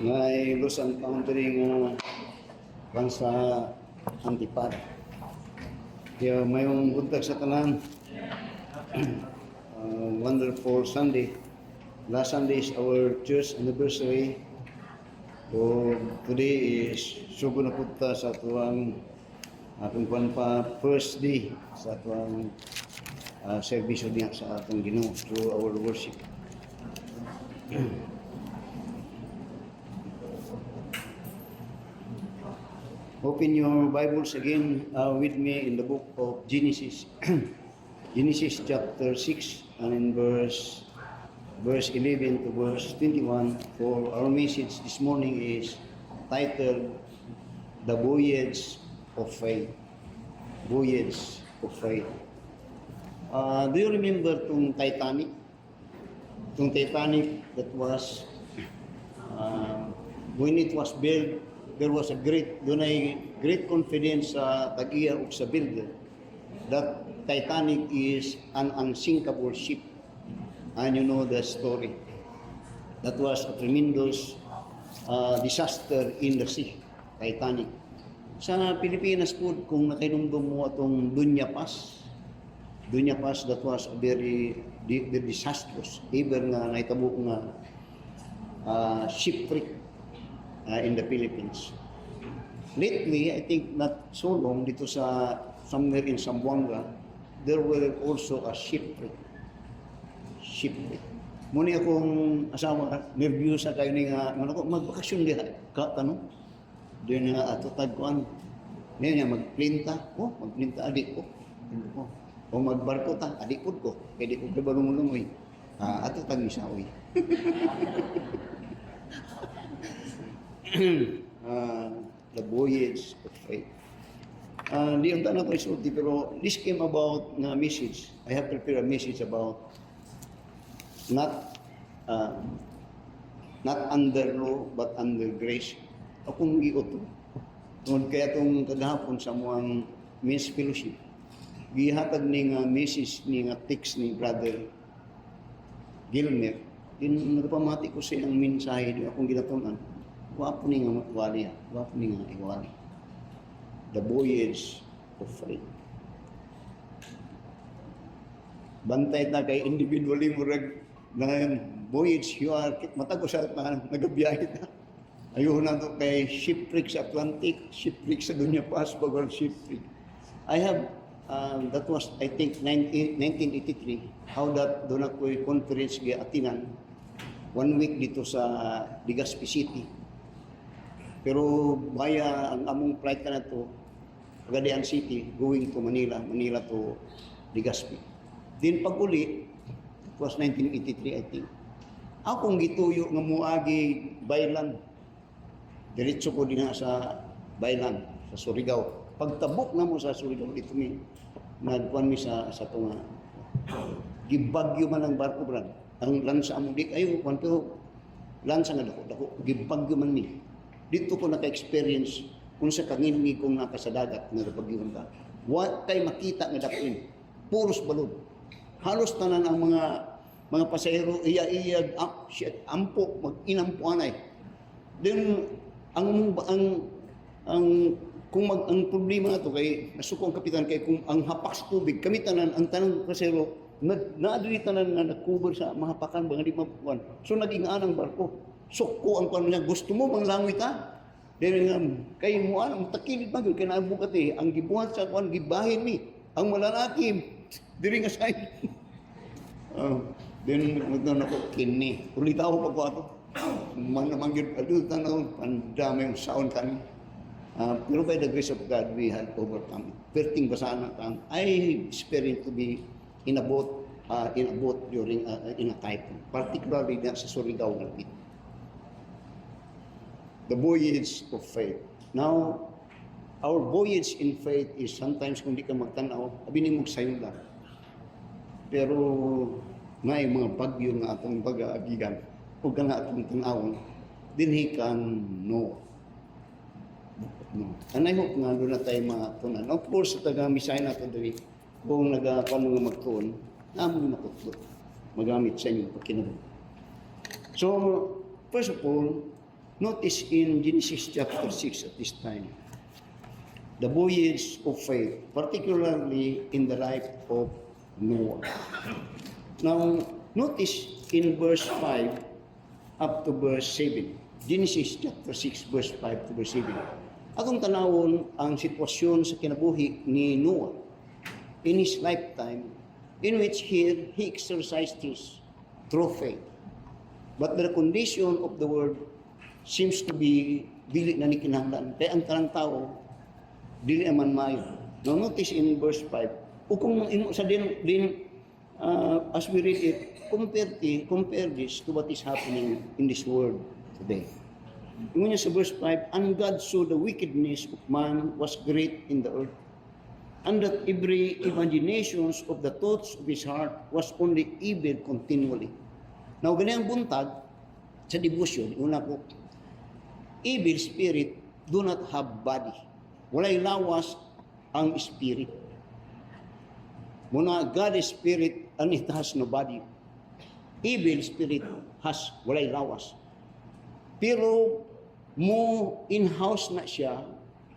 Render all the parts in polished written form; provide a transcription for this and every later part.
ngay loss and foundry nga bansa Antipar. Kaya mayong buntag sa tanan. Wonderful Sunday. Last Sunday is our church anniversary. So today is sugo na punta sa tuwang atong first day sa tuwang service niya sa atong Ginoo through our worship. Open your Bibles again with me in the book of Genesis. Genesis chapter 6 and in verse 11 to verse 21. For our message this morning is titled The Voyage of Faith. Voyage of Faith. Do you remember itong Titanic? Itong Titanic that was when it was built, there was a great confidence sa tag-iya ug sa builder that Titanic is an unsinkable ship. And you know the story. That was a tremendous disaster in the sea, Titanic. Sa Pilipinas po, kung nakinumdum mo atong Dunya Pass, that was a very disastrous, ever nga naitabo nga shipwreck in the Philippines. Lately, I think not so long, dito sa somewhere in Zamboanga, there were also a shipwreck. Muna akong asawa, nervyos na kayo nga, magbakasyon diha, tanong. Doon nga ato tagkuan. Ngayon nga, magplinta. Magplinta, adik ko. O magbarko ta, adik ko. Kaya di ko kabalunguloy. Ato tag-isaoy. The Voyage of Faith. Di ang tanong ko isulti, pero this came about na message. I have prepared a message about not under law, but under grace. Akong giuto. Tungod kaya itong kagahapon sa muang men's fellowship, gihatag ni nga message ni nga text ni Brother Gilmer. Nagpamati ko sa iyang mensahe, di akong ginatunan. Wapo ni nga wali. The Voyage of Faith. Bantay na kay individually mo na voyage, you are matago sa nagabiyahe na. Ayun na ito kay shipwreck sa Atlantic, shipwreck sa Dunya Pass, bagong shipwreck. I have, that was I think 1983, how that doon ako'y conference kay Atinan, 1 week dito sa Legazpi City. Pero via ang among flight ka na to, Pagadian City, going to Manila to Legazpi. Then pag uli, it was 1983 I think, akong gituyo nga muagi Baylan. Diretso ko din sa Baylan, sa Surigao. Pagtabok na mo sa Surigao, dito mi, nagkuhan mi sa tunga. Gibagyo man ang barko, brad. Ang lansa mo, di kayo, pero lansa nga dako, gibagyo man mi. Dito ko naka-experience kung sa kangingi kong nakasadagat na napag-iwan ka. What kay makita nga dakuin? Puros balod. Halos tanan ang mga pasahero, iya, ampo, mag-inampo anay. Then, ang problema na ito kay, nasuko ang kapitan kay kung ang hapak sa tubig, kami tanan, ang tanang pasahero, naadili tanan nga nag-cover sa mahapakan, mga di mapukuan. So, naging anang barko. Soko ang kano niya, gusto mo manglangoy ta? Dahil kay mo ang takilid ba kay nabukat ang gibuhat sa kuan gibahin mi ang malalaki diri nga side. Then magdon ako kini ulitaw pa ko ato mangyud adult tanaw pandami ang sound kani. Pero by the grace of God we had overcome it. Perting basana tang I experienced to be in a boat during in a typhoon, particularly sa Surigao Galpit. The voyage of faith. Now, our voyage in faith is sometimes kung di ka magtanaw, abinin mo sayo lang. Pero may mga bagyo nga atong pag-aagigan o ka nga atong tanawon, dinhi kan no. And I hope nga doon na tayo matunan. Of course, sa taga-misay natin doon, kung nagkakano nga magtuon, namin matutunan. Magamit sa inyo pagkinabuhi. So, first of all, Notice in Genesis chapter 6 at this time, the voyage of faith, particularly in the life of Noah. Now, notice in verse 5 up to verse 7. Genesis chapter 6, verse 5 to verse 7. Atong tanawon ang sitwasyon sa kinabuhi ni Noah in his lifetime, in which he exercised his true faith. But the condition of the world seems to be dili na ni kinahanglan. Kaya ang tanang tao, dili naman mayo. Now notice in verse 5, o kung sa din as we read it, compare this to what is happening in this world today. Yung niya sa verse 5, and God saw the wickedness of man was great in the earth, and that every imaginations of the thoughts of his heart was only evil continually. Now, ganyan buntag sa devotion, una po, evil spirit do not have body. Walay lawas ang spirit. Muna, God is spirit and it has no body. Evil spirit has walay lawas. Pero, mo in-house na siya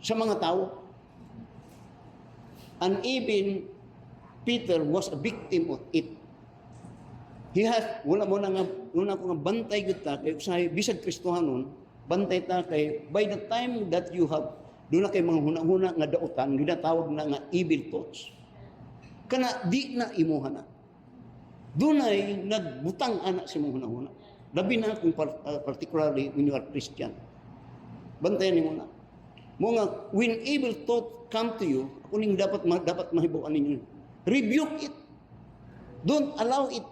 sa mga tao. And even Peter was a victim of it. He has, wala ko nga bantay kita, kay usahay, bisag Kristohanon, bantay ta kay, by the time that you have, doon na kay mga hunang-huna nga dautan, ginatawag na nga evil thoughts. Kana di na imuha na. Doon ay nagbutang anak si mga hunang-huna. Labi na kung particularly when you are Christian. Bantayan niyo na. Mga, when evil thought come to you, kuning dapat mahibuan ninyo. Rebuke it. Don't allow it.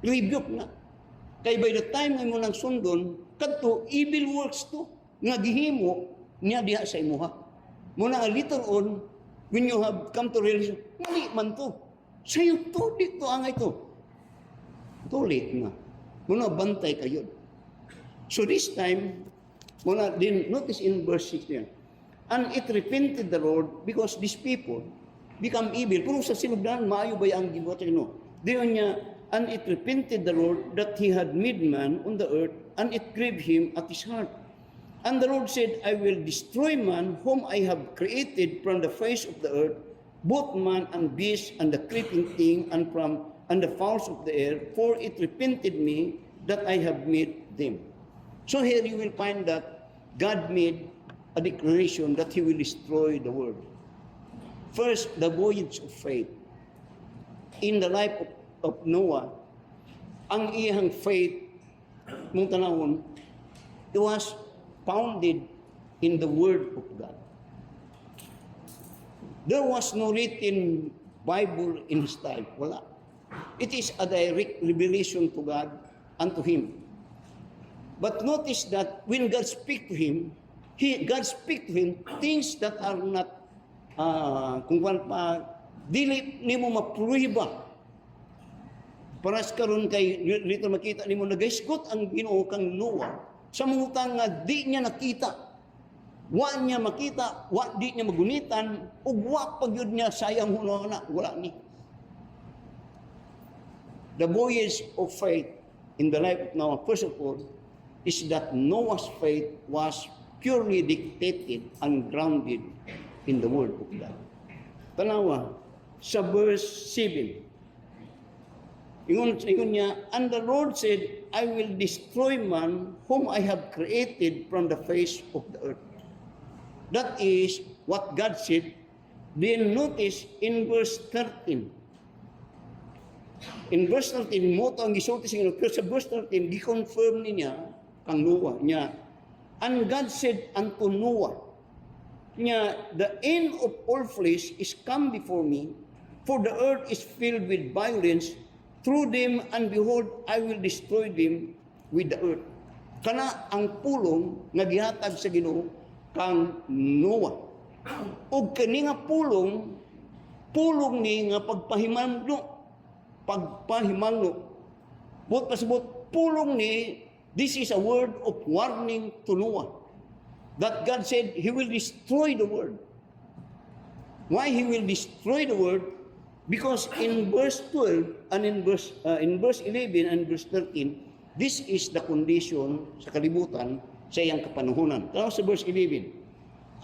Rebuke na. Kaya by the time nga mo nang sundon, kadto evil works to, nga gihimo niya diha sa imuha. Muna later on, when you have come to realize, mali man to. Sa'yo to, dito angay to. Tulit na. Muna bantay kayo. So this time, muna din, notice in verse 16, and it repented the Lord because these people become evil. Pero sa sinugdan, maayo ba ang gibuhat no? Diyon niya, and it repented the Lord that he had made man on the earth, and it grieved him at his heart. And the Lord said, I will destroy man whom I have created from the face of the earth, both man and beast and the creeping thing and the fowls of the air, for it repented me that I have made them. So here you will find that God made a declaration that he will destroy the world. First, the voyage of faith. In the life of Noah, ang iyang faith, mong tanawon, it was founded in the Word of God. There was no written Bible in his time. Wala. It is a direct revelation to God and to him. But notice that when God speaks to him, God speaks to him things that are not, kung pa, dili ni mo mapruhiba. Paras karon kay dito makita nimo nagaisgot ang Ginoo kang Noah sa mga nga di niya nakita. Wa niya makita, wa di niya magunitan, ug wa pagyud niya sayang hunana wala ni. The voyage of faith in the life of Noah, first of all, is that Noah's faith was purely dictated and grounded in the Word of God. Tanawa, sa verse 7, ingon niya, and the Lord said, I will destroy man whom I have created from the face of the earth. That is what God said. Then notice in verse 13. In verse 13, mo to ang gisulti sa Ginoo, pero sa verse 13, gi-confirm niya kang Noah niya. And God said unto Noah, niya, the end of all flesh is come before me, for the earth is filled with violence through them, and behold, I will destroy them with the earth. Kana ang pulong nga gihatag sa Ginoo kang Noah. O kani nga pulong ni nga pagpahimangno. But pasabot, pulong ni, this is a word of warning to Noah. That God said, He will destroy the world. Why He will destroy the world? Because in verse 12 and in verse 11 and verse 13, this is the condition sa kalibutan sa iyang kapanahunan. Tanaw sa verse 11.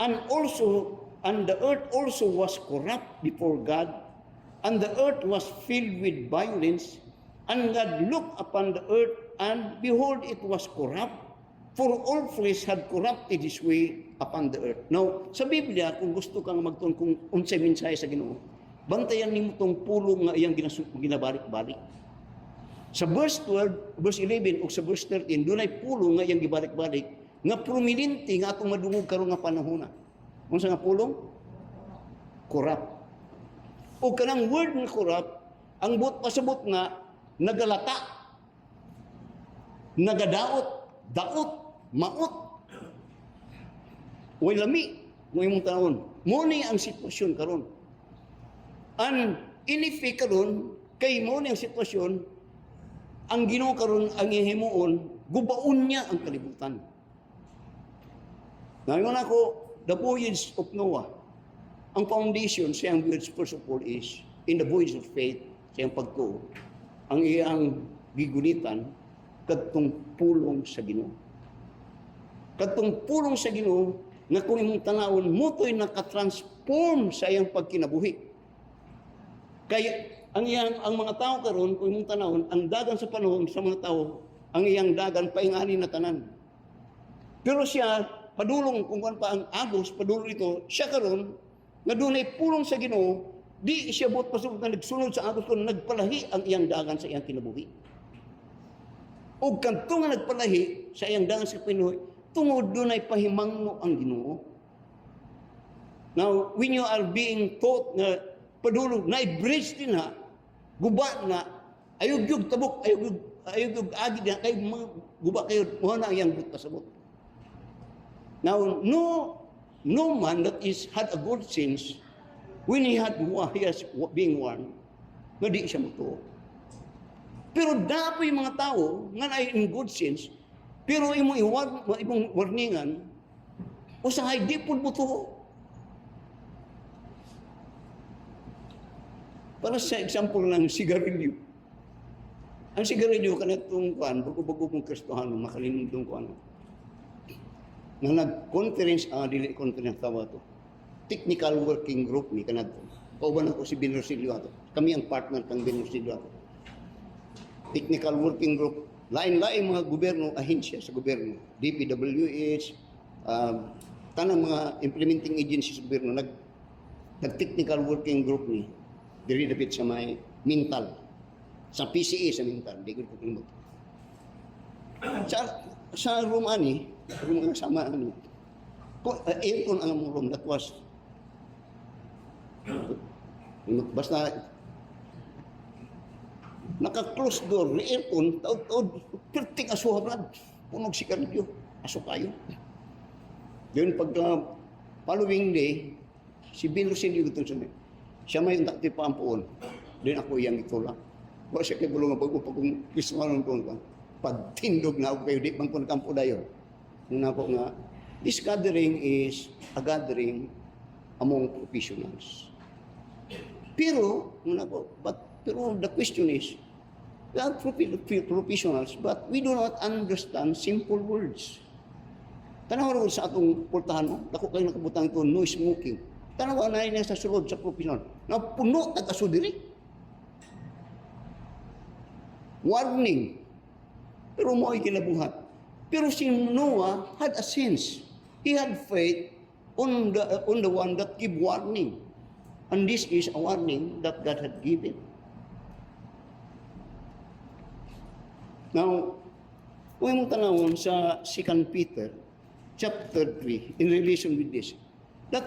And the earth also was corrupt before God, and the earth was filled with violence, and God looked upon the earth, and behold, it was corrupt, for all flesh had corrupted his way upon the earth. Now, sa Biblia, kung gusto kang magtuon kung unsay mensahe sa Ginoo, bantayan nimo tong pulong nga iyang ginabalik-balik. Sa verse 12, verse 11 o sa verse 13, dunay pulong nga iyang gibalik-balik nga prominente nga atong madungog karon nga panahon. Unsa nga pulong? Corrupt. O kanang word nga corrupt, ang buot pasabot nga nagalata, nagadaot, daot, maot. Way lami, mo imong tanawon. Mo ni ang sitwasyon karon. An inifi karon kay mo ni ang sitwasyon, ang Ginoo karon ang himuon, gubaon niya ang kalibutan. Ngayon ako, the voyage of Noah, ang foundation sa iyang voyage first of all is in the voyage of faith, sa iyang pagtuo, ang iyang gigulitan kadtong pulong sa Ginoo. Kadtong pulong sa Ginoo nga kung imong tanawon motoy naka-transform sa iyang pagkinabuhi. Kaya ang mga tao karon kung imong tanawon, ang dagan sa panahon sa mga tao, ang iyang dagan paingani na tanan. Pero siya padulong kung pa ang Agos, padulong ito, siya karon nga dunay pulong sa Ginoo, di siya buot pasubok na nagsunod sa Agos kun nagpalahi ang iyang dagan sa iyang kinabuhi. O kanto nga nagpalahi sa iyang dagan sa Pinoy, tungod dunay pahimangno ang Ginoo. Now, when you are being taught na padulong, na-bridge din ha, guba na, ayog-yog tabok, ayog-yog agid na, kayo guba kayo, mo na iyang buot pasabot. Now, no man that had a good sense, when he is being warned, nga di siya matuo. Pero dapat yung mga tao, nga na in good sense, pero imong warningan, usahay di po matuo. Para sa example ng sigarilyo. Ang sigarilyo, kanatong kuan, bago-bago mong Kristohano, makalimutong kuan. Nang nag-conference, dili conference tawa to. Technical working group ni kanadto. Kauban ako si Binorsilio ato. Kami ang partner kang Binorsilio ato. Technical working group, lain-lain mga gobyerno, ahensya sa gobyerno, DPWH, tanang mga implementing agencies sa gobyerno, nag-technical working group ni, diri dapit sa may mental, sa PCA sa mental, di ko kalimot. Sa room ani, room sama ano, aircon ang room that was, basta naka-close door, aircon, taod-taod, perting aso habrad, punog si Cardio, aso kayo. Yun pagka following day, si Bill Rosilio ito siya may takti pa ang puon. Doon ako iyang itulak. Ba siya kay bulong pag kung kismanon ko pagtindog na ako kayo, di bang kung kampo dayon. Nung ako nga, this gathering is a gathering among professionals. Pero, pero the question is, we are professionals, but we do not understand simple words. Tanaw rin sa atong portahan mo, dako kayo nakabutang ito, no smoking. Tanaw na rin sa sulod sa professional. Na puno at asudiri. Warning. Pero mo ay kinabuhat. Pero si Noah had a sense. He had faith on the one that give warning. And this is a warning that God had given. Now, kung mong tanawon sa 2 Peter, chapter 3, in relation with this, that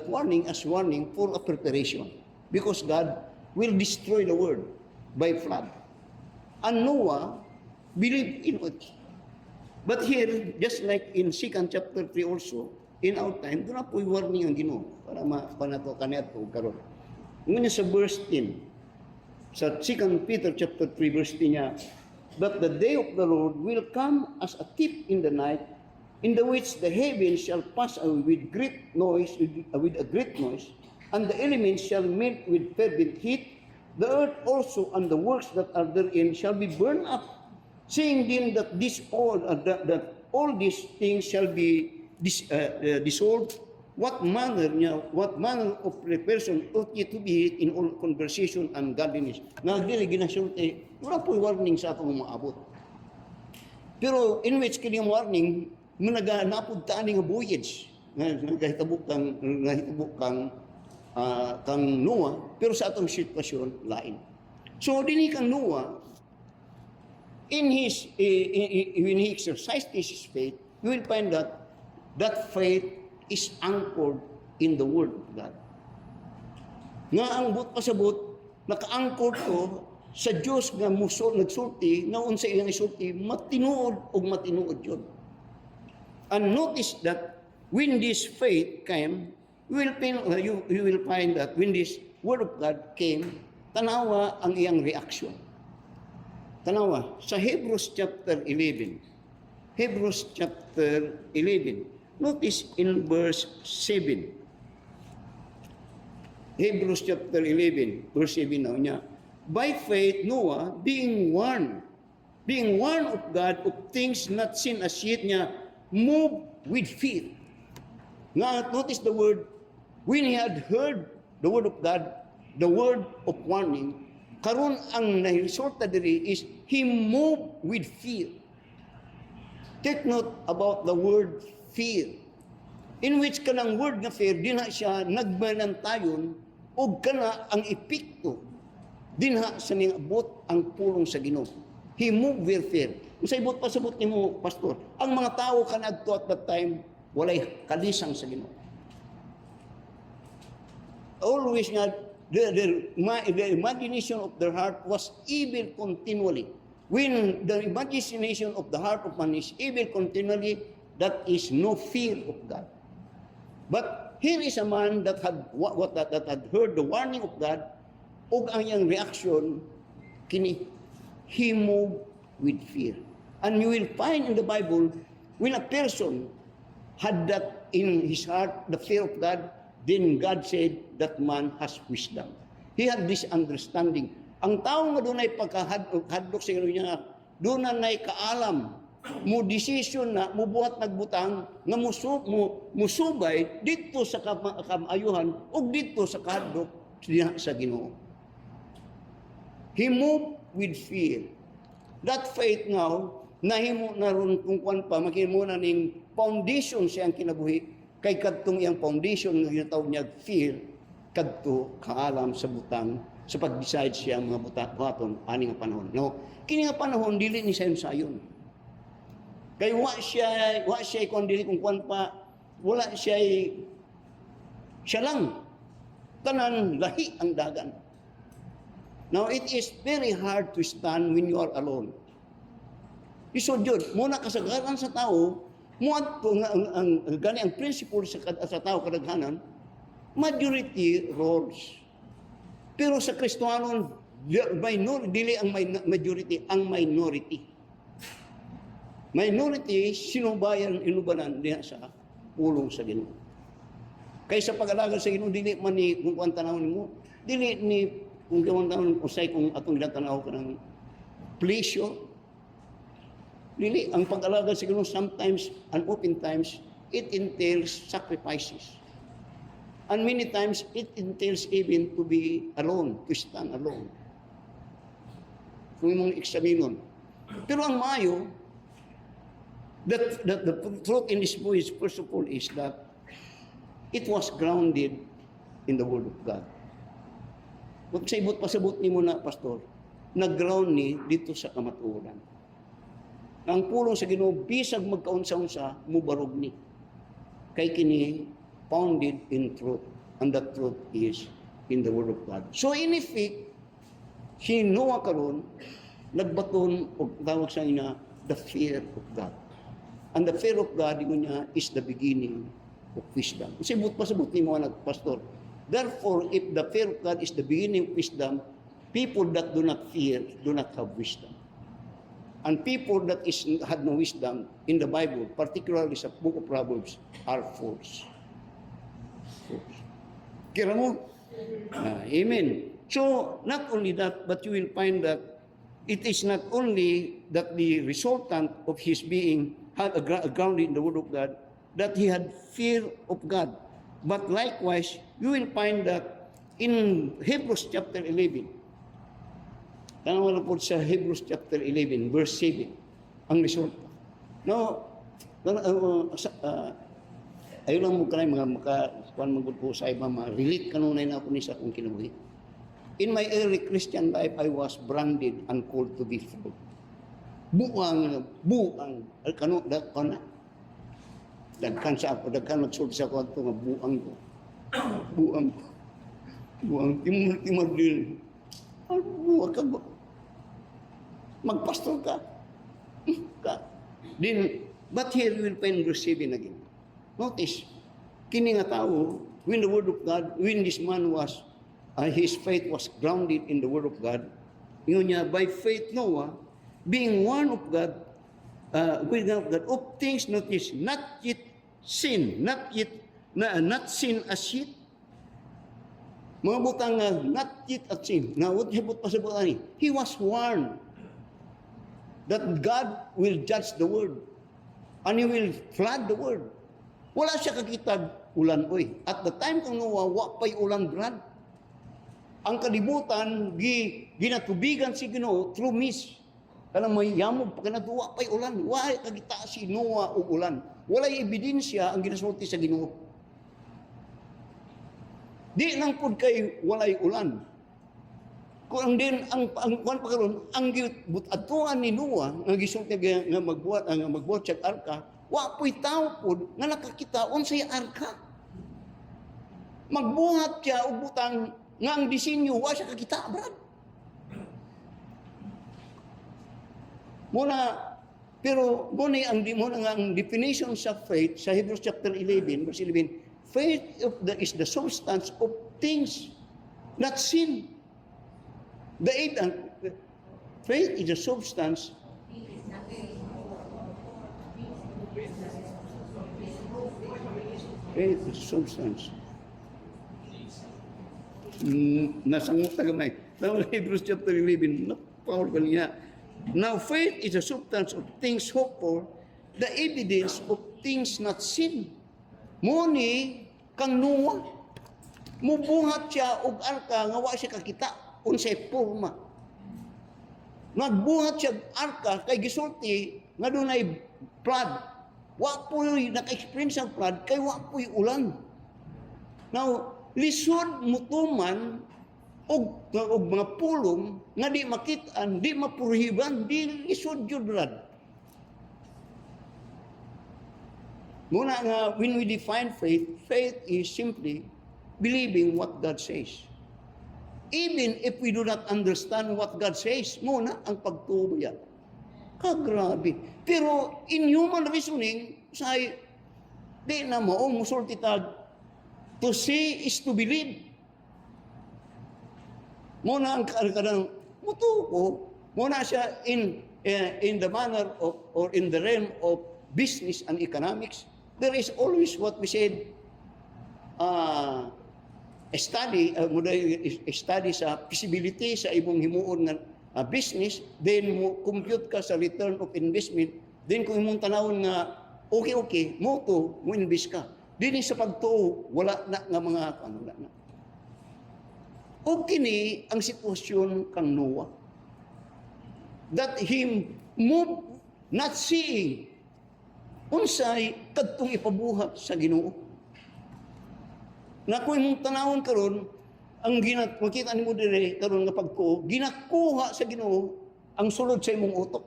warning as warning for a preparation. Because God will destroy the world by flood. And Noah believed in it. But here, just like in 2 chapter 3 also, in our time, doon na po'y warning ang Ginoo para mapanato kaniat po karon. Ngunit sa verse 10, sa 2 Peter chapter 3 verse 10 niya, but the day of the Lord will come as a thief in the night, in the which the heavens shall pass away with great noise, with a great noise, and the elements shall melt with fervent heat. The earth also and the works that are therein shall be burned up. saying then that that all these things shall be dissolved. What manner of a person ought ye to be in all conversation and godliness. Nga dili ginasulti, wala po warning sa atong maabot. Pero in which kini warning, naganapod taan nga voyage, nagahitabo kang Noah, pero sa atong sitwasyon lain. So dinhi kang Noah, when he exercised his faith, you will find that faith is anchored in the Word of God. Nga ang but pasabot, naka-anchor to sa Diyos nga nagsulti, nga unsa iyang isulti, matinuod o matinuod yun. And notice that when this faith came, you will find that when this Word of God came, tanawa ang iyang reaction. Tanawa, sa Hebrews chapter 11. Hebrews chapter 11. Notice in verse 7. Hebrews chapter 11, verse 7 now niya. By faith, Noah, being warned of God of things not seen as yet niya, moved with fear. Nga, notice the word, when he had heard the word of God, the word of warning, karon ang nahisulta diri is he moved with fear. Take note about the word fear. In which kanang word nga fear, dinha siya nagmanantayon o kana ang epekto dinha sa ningabot ang pulong sa Ginoo. He moved with fear. Unsay ibot pasabot nimo, pastor? Ang mga tao kanadto at that time walay kalisang sa Ginoo. Always nga the imagination of their heart was evil continually. When the imagination of the heart of man is evil continually, that is no fear of God. But here is a man that had heard the warning of God, ug ang iyang reaction kini he moved with fear. And you will find in the Bible when a person had that in his heart, the fear of God, then God said that man has wisdom. He had this understanding. Ang tao nga dunay pagkahadlok sa niya, doon na kaalam, mo decision na, mo buhat nagbutang, nga musubay dito sa kamayuhan o dito sa kahadlok sa Ginoo. He moved with fear. That faith now, nahimo na ron kung kuan pa, makimo na ning foundation siyang kinabuhi, kay kadtong iyang foundation nga ginatawag niya fear, kadto kaalam sa butang, sa pag-decide siya mga buhaton ani nga panahon. No, kini nga panahon dili ni sayon. Kay wa siya kung dili kung kuan pa, wala siya lang tanan lahi ang dagan. Now it is very hard to stand when you are alone. Isod yun, muna kasagaran sa tao, gani ang principle sa tao kadaghanan, majority rules. Pero sa Kristohanon, dili ang majority, ang minority. Minority, sinubayan, inubanan diha sa pulong sa Ginoo. Kaysa pag-alaga sa Ginoo, dili man ni kung kuan tanaw nimo, dili ni kung kuan tanaw usay kung atong tanaw kanang pleasure. Dili ang pag-alaga sa Ginoo sometimes and oftentimes it entails sacrifices. And many times it entails even to be alone, to stand alone. Kung mong eksaminon. Pero ang maayo, the truth in this voice, first of all, is that it was grounded in the Word of God. Huwag sa ibot pasabot ni mo na, pastor, nag-ground ni dito sa kamatuoran. Ang pulong sa Ginoo, bisag magkaunsa-unsa, mubarog ni. Kay kini, founded in truth. And that truth is in the Word of God. So in effect, si Noah karon nagbaton o tawag sa ina, the fear of God. And the fear of God, niya, is the beginning of wisdom. Kasi pasabot ni mga nagpastor. Therefore, if the fear of God is the beginning of wisdom, people that do not fear do not have wisdom. And people that had no wisdom in the Bible, particularly sa book of Proverbs, are fools. Kira mo? Amen. So, not only that, but you will find that it is not only that the resultant of his being had a ground in the Word of God, that he had fear of God. But likewise, you will find that in Hebrews chapter 11, tanawa na po sa Hebrews chapter 11, verse 7, ang resulta. No, ayun lang mo ka na mga makakuan magod po sa iba, relate kanunay na ako ni sa akong kinabuhi. In my early Christian life, I was branded and called to be fraud. Buang, kano, na. Dagkan sa ako, dagkan magsulti sa ako ito nga buang ko. Buang, timur din. Buang ka ba? Magpastor ka. Then, but here we will find verse 7 again. Notice, kini nga tao, when the Word of God, when this man was, his faith was grounded in the Word of God, yun niya, by faith Noah, being one of God, with God, of things not yet seen, not seen as yet. Mga butang not yet as seen. Now, what hibot pa sa butang ni? He was warned that God will judge the world and He will flood the world. Wala siya kakitag ulan, oy. At the time kung Noah, wapay ulan, brad. Ang kalibutan, ginatubigan si Ginoo through mist. Kanang may yamog, pagkanatuwa pa'y ulan. Wala kagita si Noah o ulan. Wala'y ebidensya ang ginasulti sa Ginoo. Di lang po kay walay ulan. Kung ang din, ang pagkaroon, ang atuan ni Noah, ang gisulti nga magbuhat siya arka, wapoy tao po nga nakakita unsay arka. Magbuhat siya o butang nga ang disenyo, wa siya kakita, brad. Pero ang definition sa faith, sa Hebrews chapter 11, verse 11, faith is the substance of things not seen. Faith is the substance. Faith is substance. Nasangot na gamay. Now, Hebrews chapter 11, powerful niya. Now, faith is a substance of things hoped for, the evidence of things not seen. Muni, kang Noah, mubuhat siya og arka nga wa siya kakita, unsay porma. Nagbuhat siya arka kay gisulti nga dunay flood. Wa po'y naka-experience ang flood kay wa po'y ulan. Now, lisod mutuman og mga pulong nga di makitaan, di mapurhiban, di lisod jud rad. Muna nga, when we define faith, faith is simply believing what God says. Even if we do not understand what God says, muna ang pagtubo yan. Kagrabe. Pero in human reasoning, say, di na mo, musulti tag, to see is to believe. Muna ang kadang mutuko, muna siya in the manner of, or in the realm of business and economics. There is always what we said, a study sa feasibility sa ibong himuon nga business, then mo compute ka sa return of investment, then kung imong tanawon nga okay, mo invest ka. Dili sa pagtuo, wala na nga mga wala na. O kini ang sitwasyon kang Noah. That him move not seeing unsay kadtong ipabuhat sa Ginoo. Na kung imong tanawon karon ang makita nimo dire karon nga pagtuo, ginakuha sa Ginoo ang sulod sa imong utok.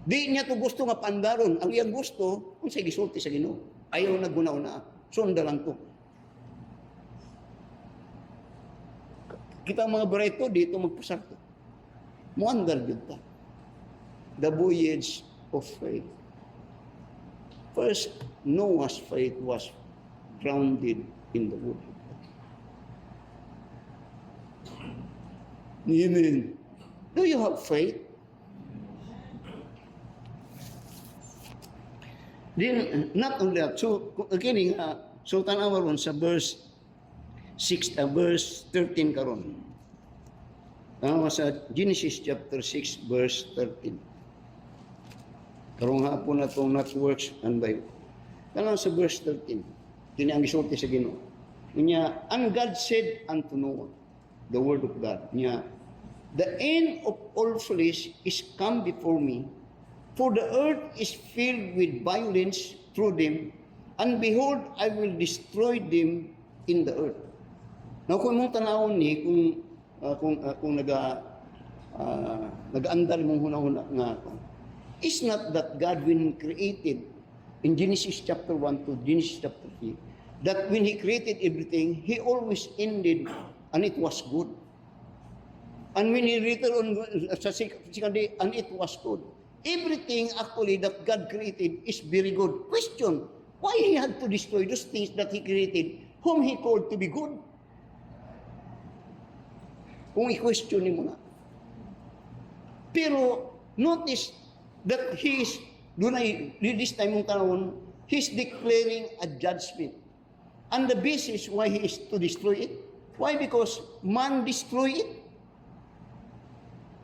Di niya to gusto nga pandaron, ang iyang gusto unsay gisulti sa Ginoo. Ayaw na gunaw na. Sunda lang to. Kita mga barito dito magpasakto. Muandar jud ta. The voyage of faith. First, Noah's faith was grounded in the Word of God. Amen. Do you have faith? Then, not only that, so again, so tanawa ron sa verse 13 karon. Sa Genesis chapter 6 verse 13. Karong hapon na itong not works and by. Sa verse 13. Kini ang gisulti sa Ginoo. Niya, and God said unto Noah, the word of God, niya, the end of all flesh is come before me, for the earth is filled with violence through them, and behold, I will destroy them in the earth. Now, kung mong tanawon ni, kung nag-aandal mong huna-huna nga ako, it's not that God, when He created, in Genesis chapter 1 to Genesis chapter 3, that when He created everything, He always ended, and it was good. And when He later on, sa second day, and it was good. Everything actually that God created is very good. Question, why He had to destroy those things that He created, whom He called to be good? Kung i-question mo na. Pero, notice that He is, this time mong tanawon, He's declaring a judgment. And the basis why He is to destroy it. Why? Because man destroy it.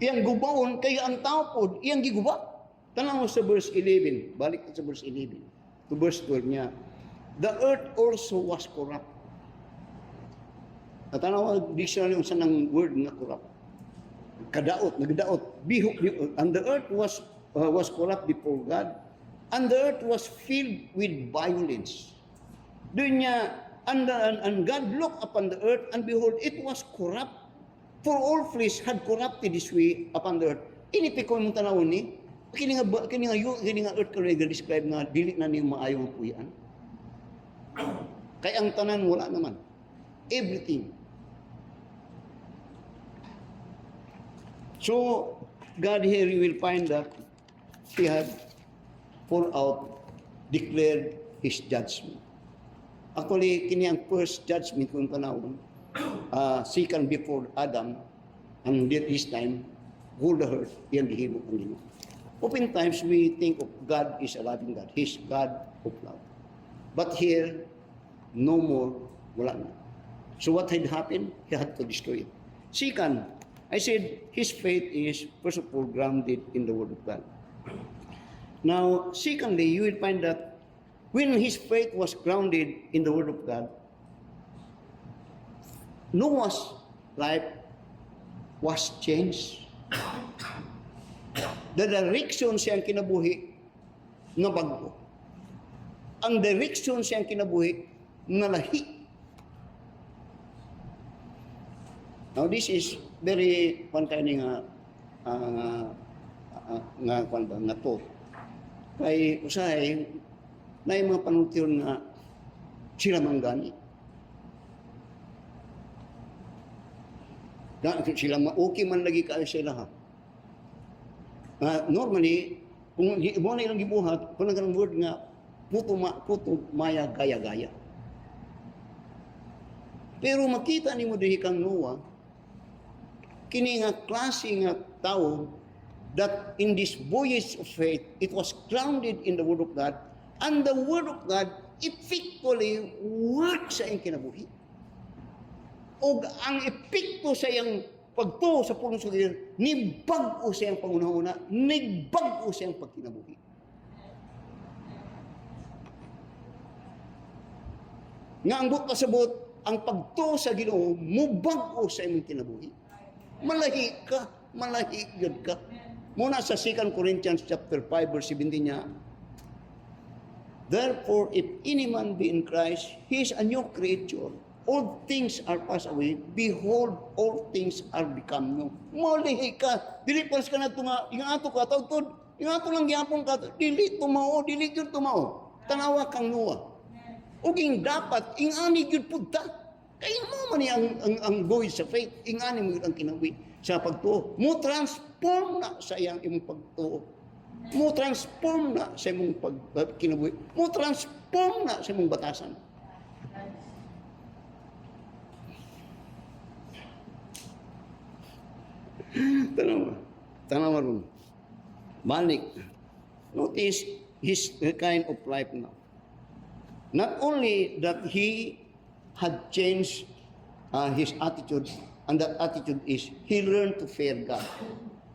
Iyang gubaon, kaya ang tao po, iyang giguba. Tanaw sa verse 11, balik sa verse 11, to verse 12 niya, the earth also was corrupt. At tanaw, dictionary yung sanang word na corrupt. Kadaot, nagdaot. And the earth was corrupt before God, and the earth was filled with violence. Doon niya, and God looked upon the earth, and behold, it was corrupt. For all flesh had corrupted this way upon the earth. Inipikon mong tanawon ni, kini nga earth kaya describe nga, dili na niyo maayong puyan. Kaya ang tanan wala naman. Everything. So, God here, you will find that He had poured out, declared His judgment. Actually, kini ang first judgment kung tanawon, second before Adam, and this time, whole the earth, yan gihimo ang Ginoo. Oftentimes, we think of God is a loving God. He's God of love. But here, no more, wala na. So what had happened? He had to destroy it. Second, I said, his faith is, first of all, grounded in the Word of God. Now, secondly, you will find that when his faith was grounded in the Word of God, Noah's life was changed. The direction siyang kinabuhi na bago. Ang direction siyang kinabuhi na lahi. Now this is very one kind nga to. Kay usahay na yung mga panuntiyon nga sila manggani. Sila okay man lagi kayo sila ha. Normally, kung mo na ilang gibuhat, kung nang word nga, puto maya gaya-gaya. Pero makita ni mo dihi kang Noah, kini nga klase nga tao, that in this voyage of faith, it was grounded in the Word of God, and the Word of God effectively works sa iyang kinabuhi. O ang epekto sa iyang pagtuo sa pulong sulir, nibag-o sa iyang pangunahuna, nibag-o sa iyang pagkinabuhi. Nga ang buot kasabot, ang pagtuo sa Ginoo, mubag-o sa iyang kinabuhi. Malahi ka, malahi yun ka. Muna sa 2 Corinthians chapter 5 verse 17 niya, therefore, if any man be in Christ, he is a new creature. All things are passed away. Behold, all things are become new. Malihi ka. Dili pas ka na tunga. Ingato ka, tautod. Ingato lang gyapon ka. Dili tumao, dili yun tumao. Tanawa kang Noah. Uging dapat, ingani yun punta. Kaya mo man ang buhay sa faith. Ingani mo yun ang kinawi sa pagtuo. Mo transform na sa iyang imong pagtuo. Mo transform na sa imong kinabuhi. Mo transform na sa imong batasan. Tanawa ron. Balik. Notice his kind of life now. Not only that he had changed his attitude, and that attitude is he learned to fear God.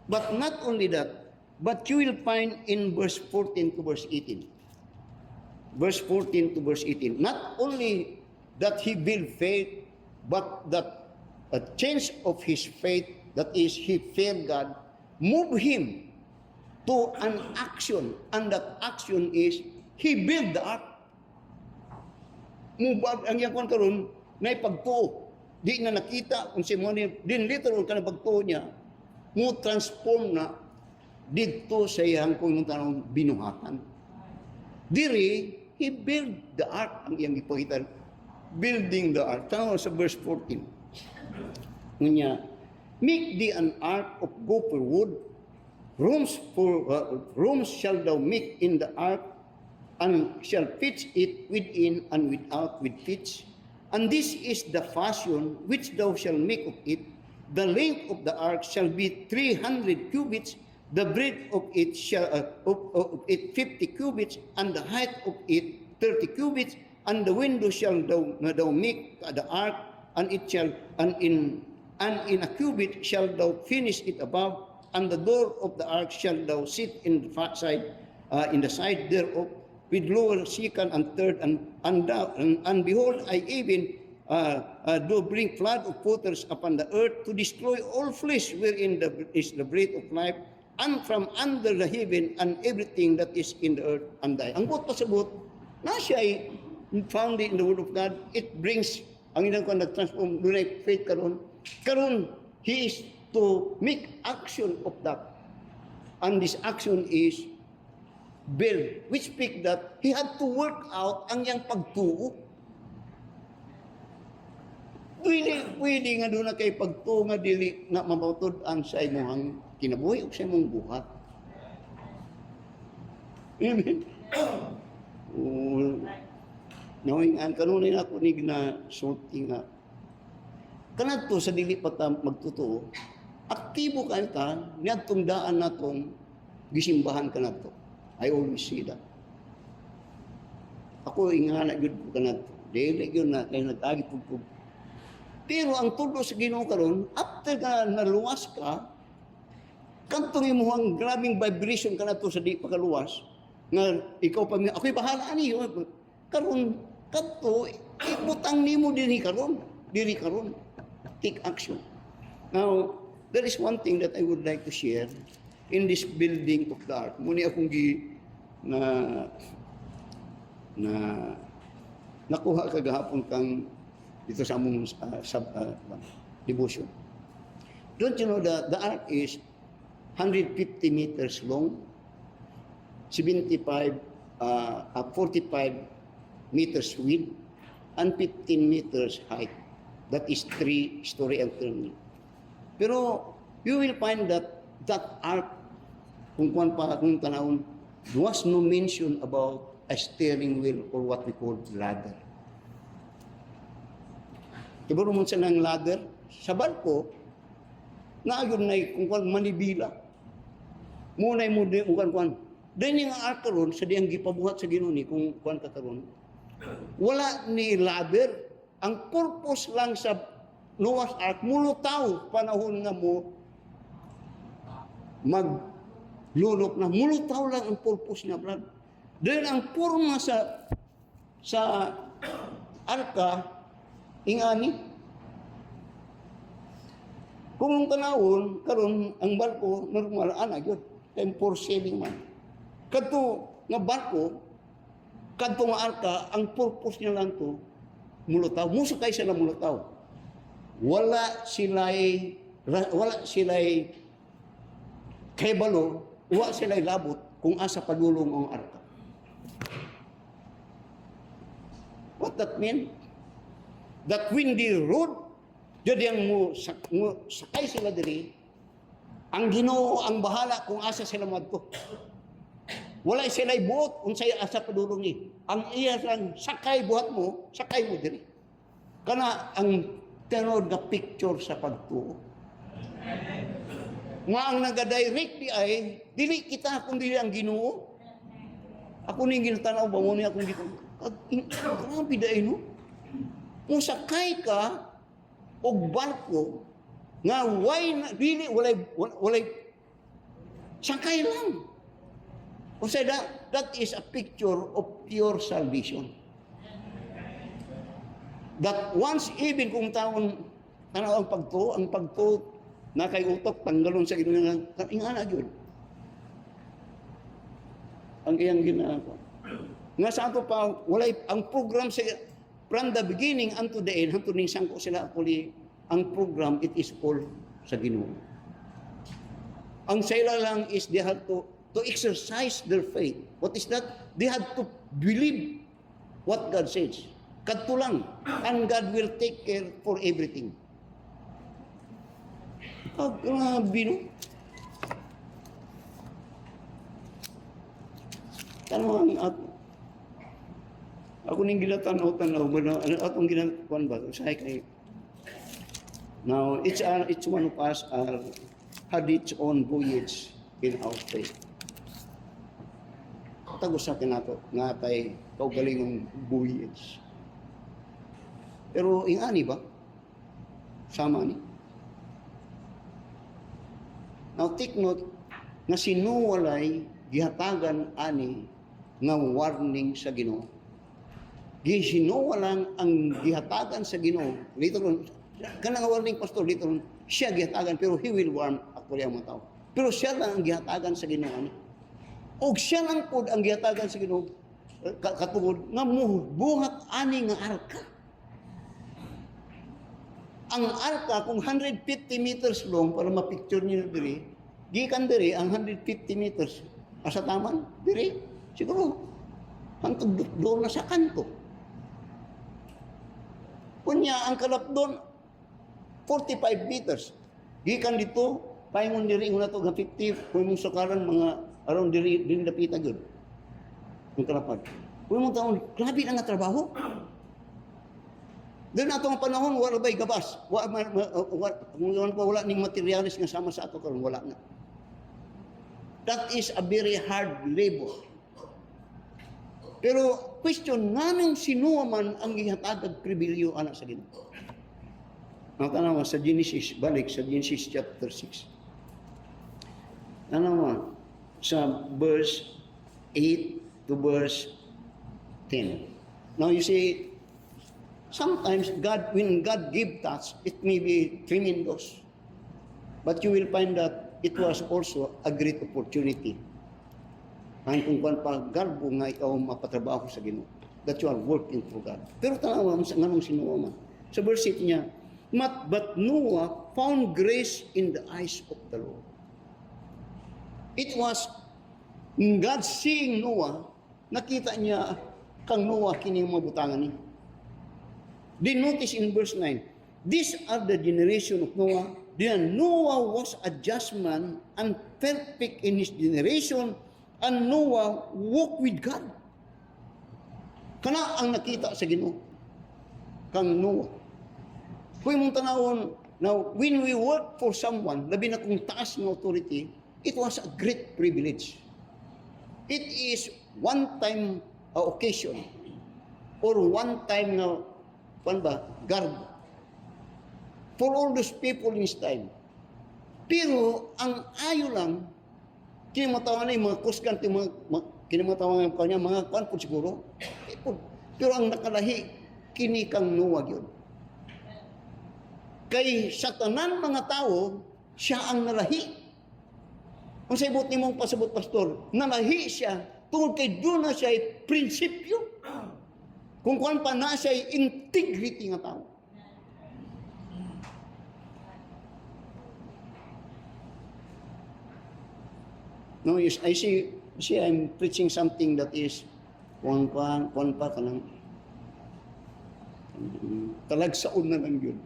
But not only that, but you will find in verse 14 to verse 18. Verse 14 to verse 18. Not only that he built faith, but that a change of his faith, that is, he feared God, moved him to an action. And that action is, he built the ark. Mubag ang yakon karon na ipagtuo. Di na nakita kung si Moni, din literal ka na pagtuo niya, mo transform na dito sa iyang kung tanong binuhatan. Diri, he built the ark, ang iyang ipakita. Building the ark. Tanaw sa verse 14. Ngunya, make thee an ark of gopher wood, rooms shall thou make in the ark, and shall pitch it within and without with pitch. And this is the fashion which thou shalt make of it. The length of the ark shall be 300 cubits, the breadth of it shall of it 50 cubits, and the height of it 30 cubits. And the window shall thou make the ark, and it shall and in a cubit shall thou finish it above. And the door of the ark shall thou sit in the side thereof, with lower, second, and third, and behold, I even do bring flood of waters upon the earth to destroy all flesh wherein is the breath of life, and from under the heaven and everything that is in the earth and die. Ang buot pasabot, na siya ay found in the word of God. It brings, ang inang ko nag-transform, doon ay faith karon. Karon, he is to make action of that. And this action is build, which speak that he had to work out ang yang pagtuo. Pwede nga doon na kay pagtuo nga dili na mapatod ang sa imong kinabuhi o sa imong buhat. Amen. Knowing ang kanunin ako ni na sulti nga kanadto sa dili pa ta magtutuo, aktibo ka niadtong daan natong gisimbahan kanadto. I always see that. Ako ingana gyud ko kanadto. Dili gyud na kay nag-agi pugpug. Pero ang tulo sa Ginoo karon, after ka naluwas ka, kantong imong grabing vibration kanadto sa di pagkaluwas, nga ikaw pa ako'y bahala ani karon kadto ibutang nimo dinhi karon, diri karon. Take action. Now, there is one thing that I would like to share in this building of the ark. Muni akong nakuha kagahapon kang dito sa among devotion. Don't you know that the ark is 150 meters long, 45 meters width, and 15 meters height. That is 3-story and turning. Pero you will find that ark, kung tanawon, there was no mention about a steering wheel or what we call ladder. Kibaro mo sa ng ladder, sa barko, naayon na kung manibila. Munay mo din kung dahil nga ark karon sa diyang gipabuhat sa Ginoo ni kung kuan ka karon. Wala ni ladder. Ang purpose lang sa Noah's Ark, mulutaw panahon nga mo maglulok na. Mulutaw lang ang purpose niya, brad. Dahil ang purma sa arka, ingani. Kung ang tanawon, karon ang barko, normal, yun. Time for sailing man. Kadto nga barko, kadto nga arka, ang purpose niya lang to, mulutaw. Musakay sila mulutaw. Wala sila'y kaibalo, wala sila'y labot kung asa padulong ang arka. What that mean? That windy road, dyan mo sakay sila diri, ang Ginoo ang bahala kung asa sila madto. Wala sila'y buot unsay asa padulong ni. Ang iya lang sakay buhat mo, sakay mo diri. Kana ang tenor nga picture sa pagtuo. Nga ang nagadirect di ay dili kita kundi ang Ginoo. Ako ning ginatanaw ba mo ni akong Ginoo. Grabe dai no. Kung sakay ka og barko Nga why na, really walay sakay lang. O say that is a picture of pure salvation. That once even kung taon ang pagto na kay utok tanggalon sa Ginoo ingana gyud. Ang iyang ginagawa. Nga sa ato pa walay ang program sa from the beginning unto the end hangtod ning sangko sila puli ang program it is all sa Ginoo. Ang sila lang is they have to exercise their faith. What is that? They have to believe what God says. Kadto lang. And God will take care for everything. Grabe, no? Tanong ako ning ginatanaw-tanaw ba atong ginatuan ba usahay kay now each one of us had its own voyage in our faith. Tagos sa kinato nga tay kaugalingong voyage. Pero ingani ba? Sama ni. Now take note nga sinuwalay gihatagan ani nga warning sa Ginoo. Gisinuwalang ang gihatagan sa Ginoo. Later on, kanang warning pastor later on, siya gihatagan pero he will warn actually ang mga tao. Pero siya lang ang gihatagan sa Ginoo ani. Og siya lang pod ang gihatagan sa Ginoo katungod nga buhat ani nga arka. Ang arka kung 150 meters long para ma-picture niyo diri, gikan diri ang 150 meters asa taman diri siguro hangtod doon na sa kanto. Kunya ang kalap doon 45 meters. Gikan dito paingon diri una to nga 50 kung mong sakaran mga aron diri dapita gyud. Ang kalapad. Kung mong taon grabe na nga trabaho. Doon atong panahon wala bay gabas. Wala ning materialis nga sama sa ato karon wala na. That is a very hard labor. Pero question nganong sinuwa man ang gihatagad pribilyo ana sa Ginoo. Ang tanaw sa Genesis balik sa Genesis chapter 6. Ano sa verse 8 to verse 10. Now you see sometimes when God give touch, it may be tremendous. But you will find that it was also a great opportunity. Ang kung pa garbo nga ikaw mapatrabaho sa Ginoo. That you are working for God. Pero tanawa sa nganong sinuwa man. Sa verse 8 niya, but Noah found grace in the eyes of the Lord. It was God seeing Noah, nakita niya kang Noah kini mabutangan ni. Then notice in verse 9, these are the generation of Noah. Then Noah was a just man and perfect in his generation, and Noah walked with God. Kana ang nakita sa Ginoo kang Noah. Kung mong tanawon, now when we work for someone, labi na kung taas ng authority, it was a great privilege. It is one-time occasion or one-time guard for all those people in his time. Pero ang ayo lang, kinamatawan na yung mga kusgan, kinamatawan ng kanya, mga kwan po siguro. Pero ang nakalahi, kini kang Noah yun. Kay satanan mga tao, siya ang nalahi. Kung sa ibot ni mong pasabot, pastor, nalahi siya, tungkol kay doon na siya ay prinsipyo. Kung kuwan pa na siya ay integrity nga tao. No, yes, I see I'm preaching something that is kuwan pa kanang talagsaon na lang yun.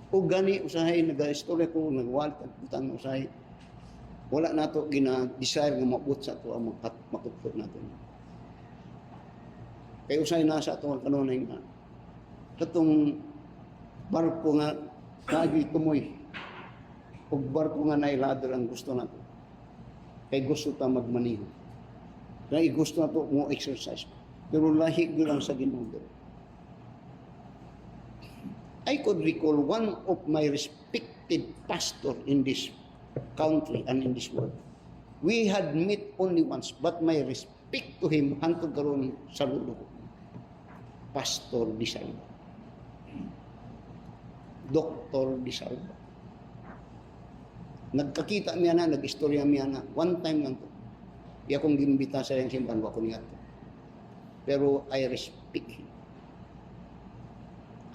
O gani usahay nag-istorya ko nagwalt at butang usahay wala nato gina-desire nga maabot sa ato ang makutpot nato. Kaya usay na sa ato ang kanunay nga katong barko nga kaagi tumoy o barko nga nailador ang gusto nato. Kay gusto ta magmaniho. Kaya gusto nato mo exercise. Pero lahi ko lang sa Ginoo. I could recall one of my respected pastor in this country and in this world. We had met only once, but my respect to him hantod karon sa lulo ko. Pastor Di Salva. Dr. Di Salva. Nagkakita miya na, nag-istorya miya na. One time lang to. Iya kong gimbita sa yung simpan, wako niya to. Pero I respect him.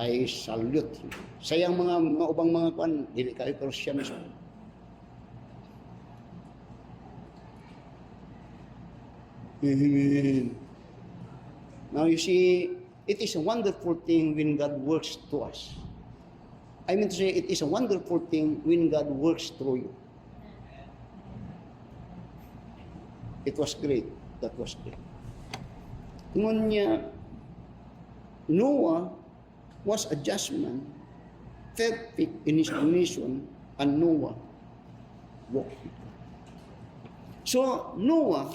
I salute him. Sayang mga ubang mga kuan, dili kayo Kristyanismo. Amen. Now you see, it is a wonderful thing when God works to us. I mean to say, it is a wonderful thing when God works through you. It was great. That was great. Ngun niya, Noah was a just man, perfect in his nation, and Noah walked with God. So, Noah,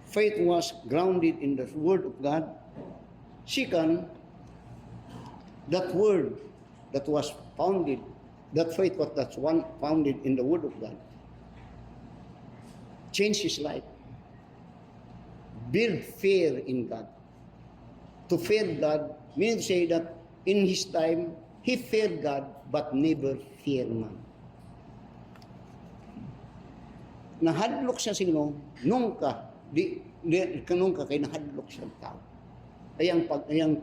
faith was grounded in the Word of God. Second, that Word that was founded, that faith was that's one founded in the Word of God, changed his life. Build fear in God. To fear God means to say that in his time, he feared God but never feared man. Nahadlok siya sino, nung ka, kanong ka kay nahadlok siya tao. Ayang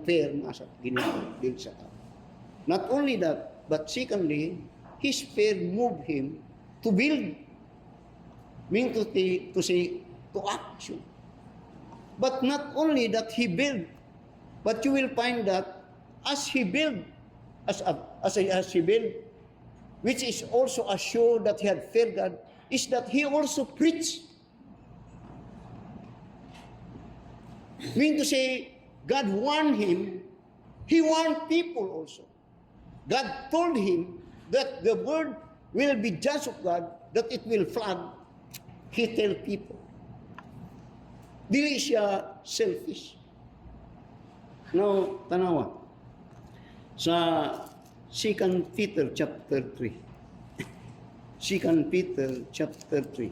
fear na sa ginagawa sa tao. Not only that, but secondly, his fear moved him to build, meaning to say, to action. But not only that he built, but you will find that as he built, as he built, which is also a show that he had feared God, is that he also preached. Meaning to say, God warned him, he warned people also. God told him that the word will be judged of God, that it will flood. He tell people. Dili siya selfish. Now, tanawa. Sa 2 Peter chapter 3. 2 Peter chapter 3.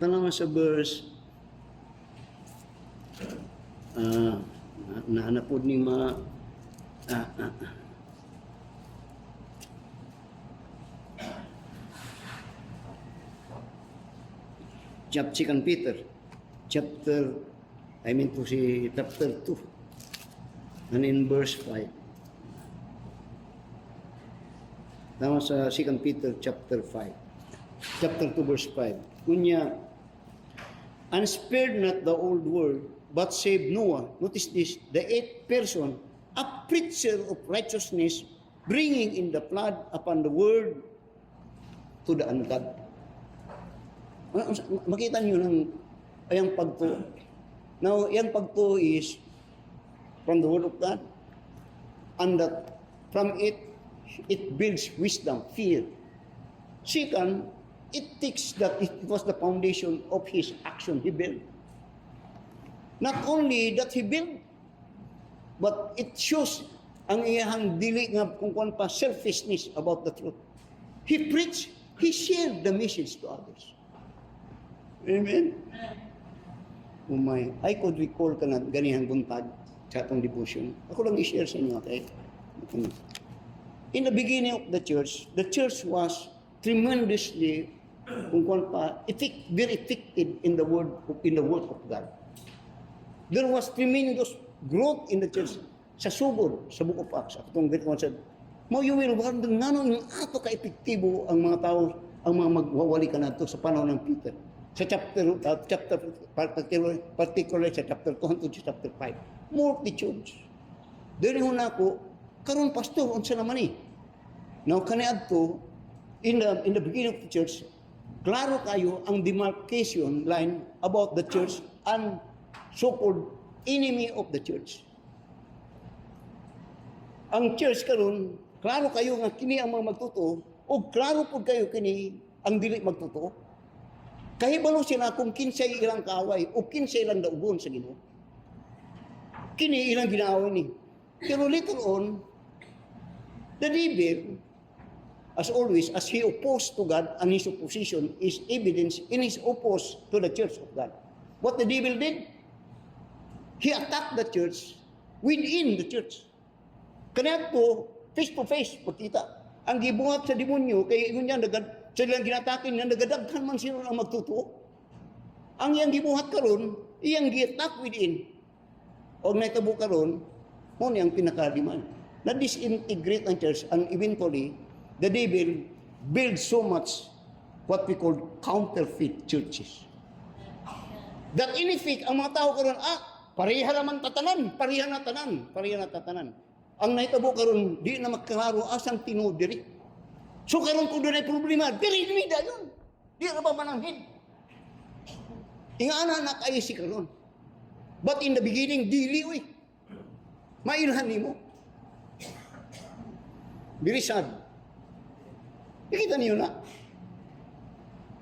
Tanawa sa verse naanapod ni ma chapter 2 Peter chapter chapter 2 and in verse 5. Tama sa 2 Peter chapter 5. Chapter 2 verse 5. Kunya, and spared not the old world, but saved Noah. Notice this, the eighth person, a preacher of righteousness, bringing in the flood upon the world to the ungodly. Makita niyo ng ayang pagtuo. Now, yung pagtuo is from the Word of God, and that from it builds wisdom, fear. Second, it takes that it was the foundation of his action he built. Not only that he built, but it shows ang iyahang dili nga kung kuan pa selfishness about the truth. He preached, he shared the message to others. Amen. Oh my, I could recall ka na ganihang buntag sa atong devotion. Ako lang i-share sa inyo, okay? In the beginning of the church was tremendously, kung kuan pa, very effective in the word of God. There was tremendous growth in the church sa subod, sa Book of Acts. Atong great one said, you will wonder nga nung ato ka-epektibo ang mga tao, ang mga magwawali ka na ito sa panahon ng Peter. Sa particularly sa chapter 2 hangtod sa chapter 5. Multitudes. Dili ho na ako, karon pastor, unsa naman eh. Now, kaniadto, in the beginning of the church, klaro kayo ang demarcation line about the church and so-called enemy of the church. Ang church karon, klaro kayo nga kini ang mga magtotoo, o klaro po kayo kini ang dili magtotoo. Kahibalo sila kung kinsay ilang kaaway o kinsay ilang daugon sa Ginoo. Kini ilang ginaaway ni. Pero later on, The devil, as always, as he opposed to God, and his opposition is evidence in his opposed to the church of God. What the devil did? He attacked the church within the church. Kaya to face, pagkita. Ang gibuhat sa demonyo, kay niya, silang ginatakin niya, nagadaghan man sila ang magtutuo. Ang iyang gibuhat karon, iyang gi-attack within. O naitabo karon, mo niyang pinakadiman. Na-disintegrate ang church, and eventually, the devil builds so much what we call counterfeit churches. That in effect, ang mga tao karon, pareha naman tatanan, pareha na tatanan. Ang naitabo karon, di na magkalaro asang tinudiri. So karon kung doon ay problema, diri-diri yun. Di na ba mananghid? Ingana na kayo si karon. But in the beginning, dili, uy. Mailhan mo. Very sad. Nakita niyo na.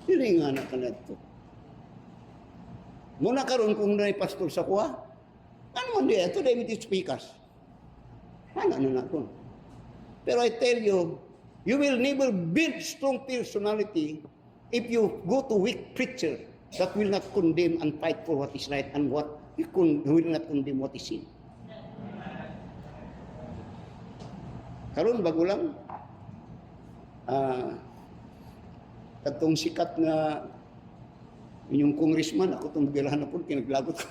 Dili nga na ka na ito. Muna karon kung na pastor sa kuha, ano man di, ito dahil iti speakers. Ano na ito. Pero I tell you, you will never build strong personality if you go to weak preacher that will not condemn and fight for what is right and what will not condemn what is sin. Karon bago lang, katong sikat na inyong congressman, ako itong bigalahan na po, kinaglagot ko.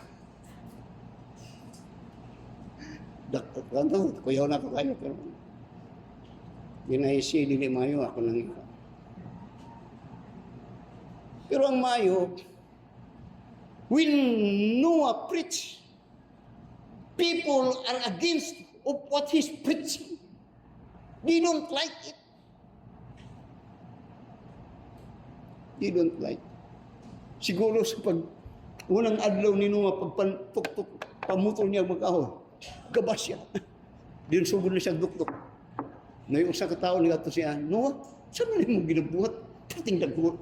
Dakto, kuyaw na ako kayo, pero ginahisi, dili mayo, ako nang ikaw. Pero ang mayo, when Noah preached, people are against of what he's preaching. They don't like it. They don't like it. Siguro sa unang adlaw ni Noah, pamutol niya magkahon, gabas siya. Diyon sugod na siya dukdok. Na yung sa katao niya ito siya, Noah, saan na mo ginabuhat? Pating dako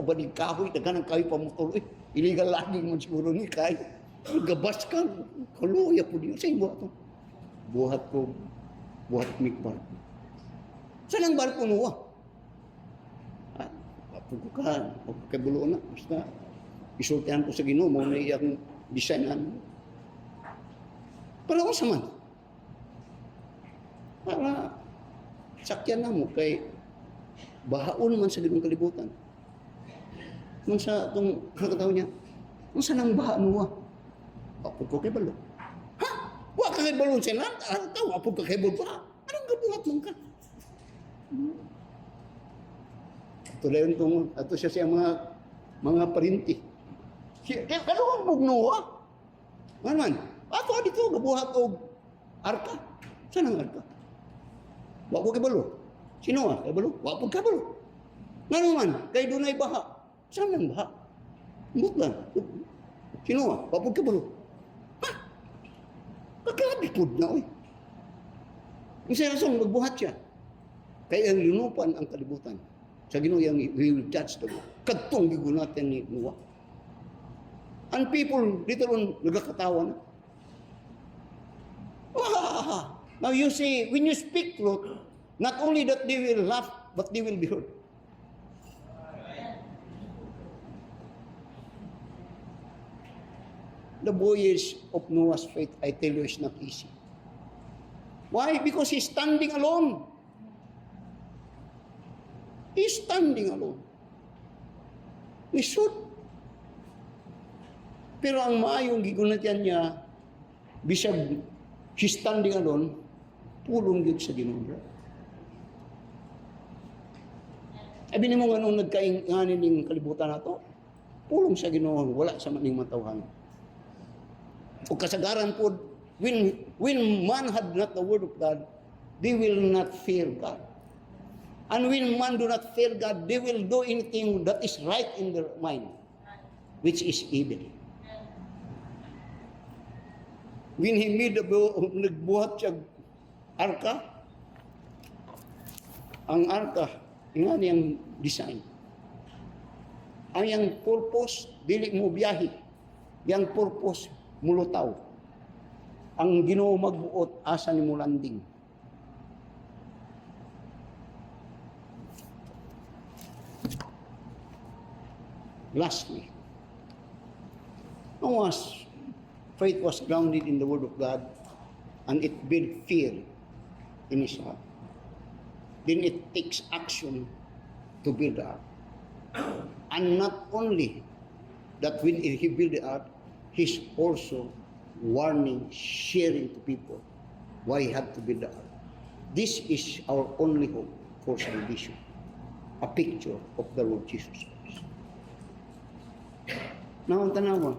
ba ni kahoy, daganang kahoy pamutol. Illegal lagi mo siguro ni kahoy. Gabas ka, kaluya po niyo. Sa'yo buhat ito? Buhat mikbar. Saan ang barko Noah? Pagkukaan, pagkabulo na, basta isultihan ko sa Ginoo, mo na iyang designan. Para ko sa man. Para sakyan na mo kay bahaon man sa Ginoong kalibutan. Kung sa itong kakataw niya, kung saan ang baha Noah? Wapod ko kay balo. Ha? Wa ka kay balon siya lang? Wapod ka kay balo pa? Anong gabuhat mong ka? Tulayon itong, ato siya mga parinti. Kaluang mong Noah? Man, ato dito, gabuhat o arka. Saan ang arka? Wapo kay balo. Sino nga? Kay balo? Wapo kay balo. Nga naman, kay doon ay baha. Saan ang baha? Mut lang. Sino nga? Wapo kay balo. Ha? Kakabipod na, oy. Yung sinasong magbuhat siya. Kaya ang linupan ang kalibutan. Sa Ginoo yang we will judge the world. Kadtong gigunatan ni Noah. And people dito ron nagkakatawa na. Now you see, when you speak truth, not only that they will laugh, but they will be heard. The voyage of Noah's faith, I tell you, is not easy. Why? Because he's standing alone. He's standing alone. He should. Pero ang maayong gigunatan niya, bisag he's standing alone, pulong yun sa Ginoo. Abi nimo nga nung nagkainganin ning kalibutan nato, pulong sa Ginoo, wala sa maning matawhan. O kasagaran po, when man had not the word of God, they will not fear God. And when man do not fear God, they will do anything that is right in their mind, which is evil. When he made nagbuhat siya arka, ang arka, nga niyang design. Ang yang purpose, dili mo biyahe. Yang purpose, mulutaw. Ang Ginoo magbuot, asa ni mo landing. Lastly, Noah's faith was grounded in the Word of God, and it built fear in his heart. Then it takes action to build the ark. And not only that when he built the ark, he's also warning, sharing to people why he had to build the ark. This is our only hope for salvation. A picture of the Lord Jesus Christ. Now, tanawa,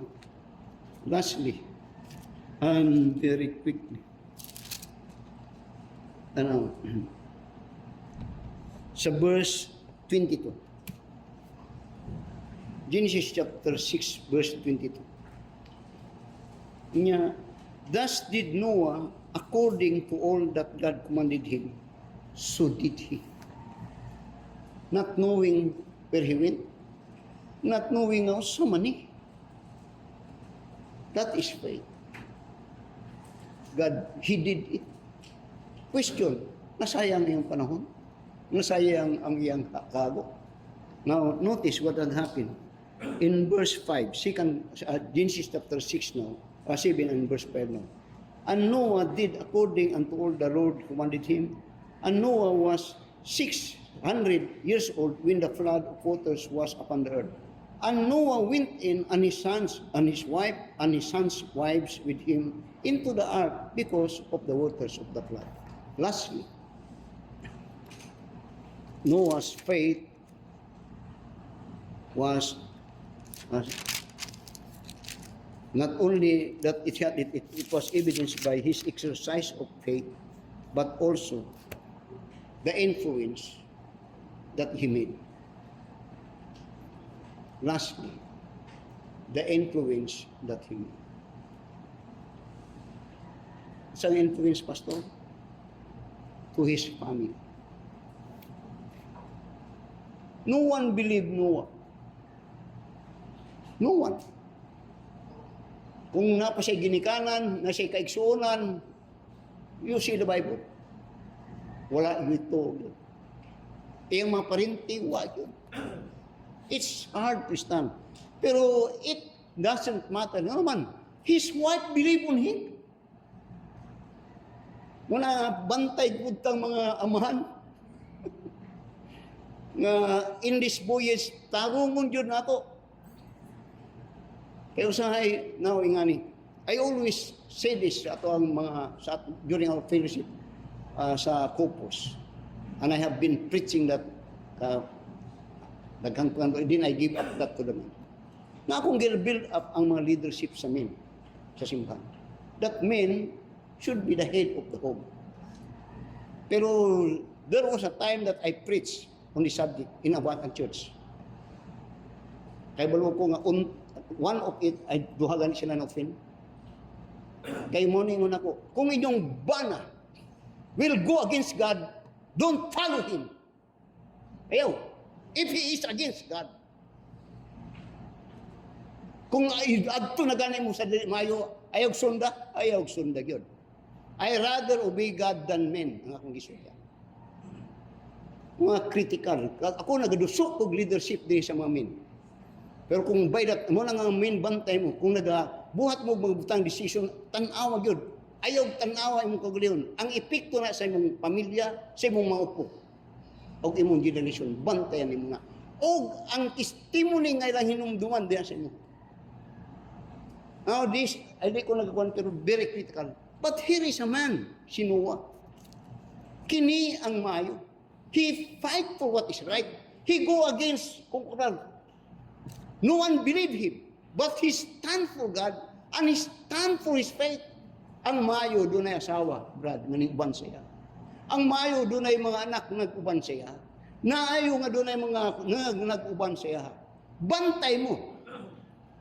lastly, and very quickly, tanawa, sa verse 22, Genesis chapter 6, verse 22. Niya, thus did Noah according to all that God commanded him, so did he. Not knowing where he went, not knowing how so many. That is faith. God, he did it. Question, nasayang iyong panahon? Nasayang ang iyang kago? Now, notice what had happened. In verse 5, Genesis chapter 6 now, 7 and verse 5 now. And Noah did according unto all the Lord commanded him. And Noah was 600 years old when the flood of waters was upon the earth. And Noah went in, and his sons, and his wife, and his sons' wives with him into the ark because of the waters of the flood. Lastly, Noah's faith was not only that it was evidenced by his exercise of faith, but also the influence that he made. Lastly, the influence that he made. Isang influence, Pastor, to his family. No one believed Noah. No one. Kung napa siya ginikanan, na siya kaigsuonan, you see the Bible. Wala ito. Iyang mga parinti, wala yun. It's hard to stand. Pero it doesn't matter. No man, his wife believed on him. Muna bantay kutang mga amahan. Nga in this voyage, tarungon yun nato. Kaya usahay, now ingani, I always say this sa ato ang mga, during our fellowship sa Corpus. And I have been preaching that, then I give up that to the men. Na akong build up ang mga leadership sa men, sa simbahan. That men should be the head of the home. Pero there was a time that I preached on the subject in Abatan Church. Kaya balo ko nga, one of it ay duhagan sila ng offend. Kaya mo ningon ako, kung inyong bana will go against God, don't follow him. Ayaw, if he is against God, kung adto na ganay mo sa mayo, ayaw sunda yun. I rather obey God than men, ang akong gisulya. Mga critical. Ako nagadusok og leadership din sa mga men. Pero kung by that, mo na nga main bantay mo, kung buhat mo magbutang decision, tanawa yun. Ayaw tanawa imong kagulihon. Ang epekto na sa imong pamilya, sa imong mga upo, o imong generation, bantayan mo na. O ang testimony nga ilang hinumduman diyan sa inyo. Now this, hindi ko nagkakuan, pero very critical. But here is a man, si Noah. Kini ang maayo. He fight for what is right. He go against kungkural. No one believed him. But he stand for God and he stand for his faith. Ang maayo, doon ay asawa, Brad, nag-uban siya. Ang maayo, doon ay mga anak, nag-uban siya. Naayo nga doon ay mga nag-uban siya. Bantay mo.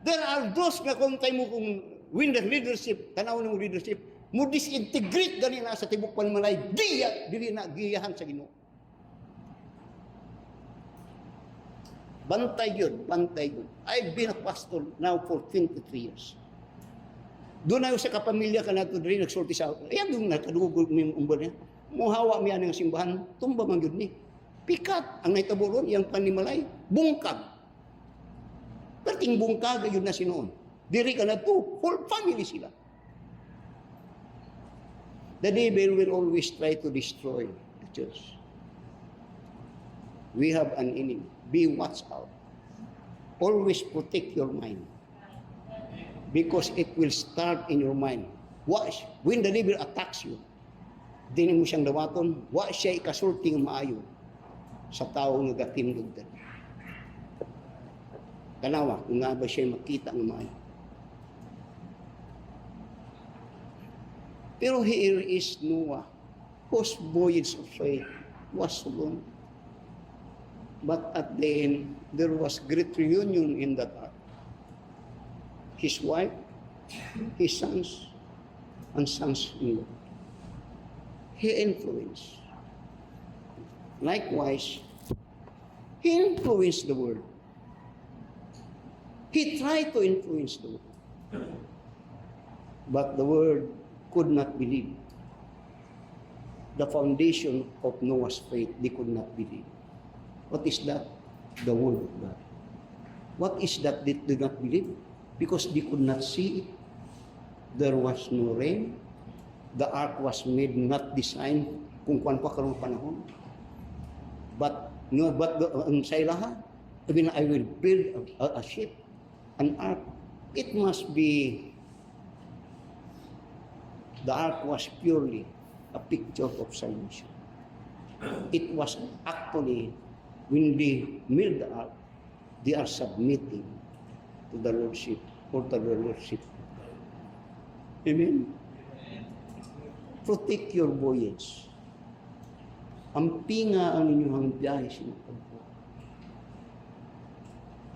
There are those na kung tayo mo kung win the leadership, tanaw ng leadership, mo disintegrate gani na sa tibok panmalay, dili na giyahan sa Ginoo. Bantay yun, bantay yun. I've been a pastor now for 23 years. Doon na sa kapamilya ka na ito, rin nagsulti sa ako. Ayan yung nakadugog ng umbon niya. Muhawa miya ng simbahan, tumba man yun ni. Pikat, ang naitaburon, yung panimalay, bungkag. Kating bungkaga yun na sinuon. Diri ka na to, whole family sila. The devil will always try to destroy the church. We have an enemy. Be watch out. Always protect your mind. Because it will start in your mind. Watch, when the devil attacks you, dinin mo siyang dawaton, watch siya ikasulting maayo sa taong nagatindog din. Kanawa, kung nga ba siya makita ng maayo. Pero here is Noah, whose voyage of faith was long. But at the end, there was great reunion in that ark. His wife, his sons, and sons-in-law. He influenced. Likewise, he influenced the world. He tried to influence the world. But the world could not believe. The foundation of Noah's faith, they could not believe. What is that? The word of God. What is that they did not believe? Because they could not see it. There was no rain. The ark was made, not designed kung kuan pa karong panahon. But sa ilaha, I will build a ship, an ark. It must be, the ark was purely a picture of salvation. It was actually, when they build the ark, they are submitting to the Lordship or to the Lordship. Amen? Protect your voyage. Ang pinga ang inyong biyahe sinupagpo.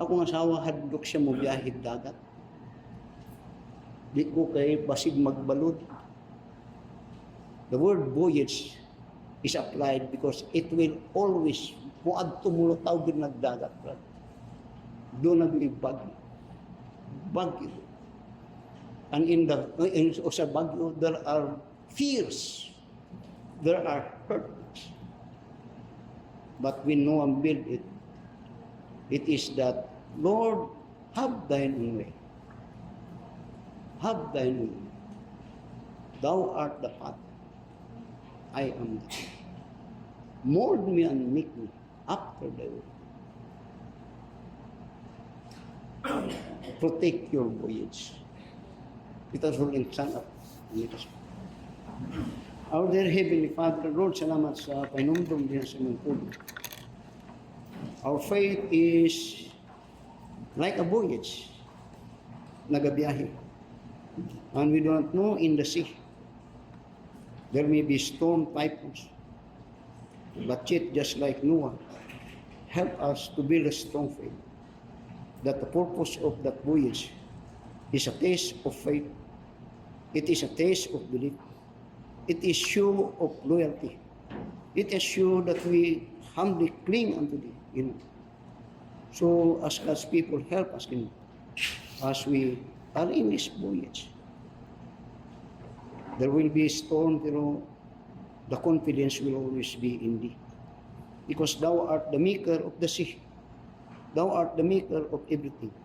Akong asawa, hadlok siya mo biyahe dagat. Di ko kay basig magbalod. The word voyage is applied because it will always muad tumulutaw din nagdagat. Doon nag-ibagyo. Bagyo. And sa bagyo, there are fears. There are hurts. But when Noah built it, it is that, Lord, have thine own way. Have thine own way. Thou art the path. I am the way. Mold me and make me after thy will. Protect your voyage. It has all in stand up. Our dear Heavenly Father, Lord, salamat sa panumdum din sa mong pulo. Our faith is like a voyage, nagabiyahe. And we do not know in the sea. There may be storm, typhoons. But yet, just like Noah, help us to build a strong faith. That the purpose of that voyage is a taste of faith. It is a taste of belief. It is show of loyalty. It is show that we humbly cling unto thee. So as God's people, help us as we are in this voyage. There will be a storm, pero the confidence will always be in thee. Because thou art the maker of the sea. Thou art the maker of everything.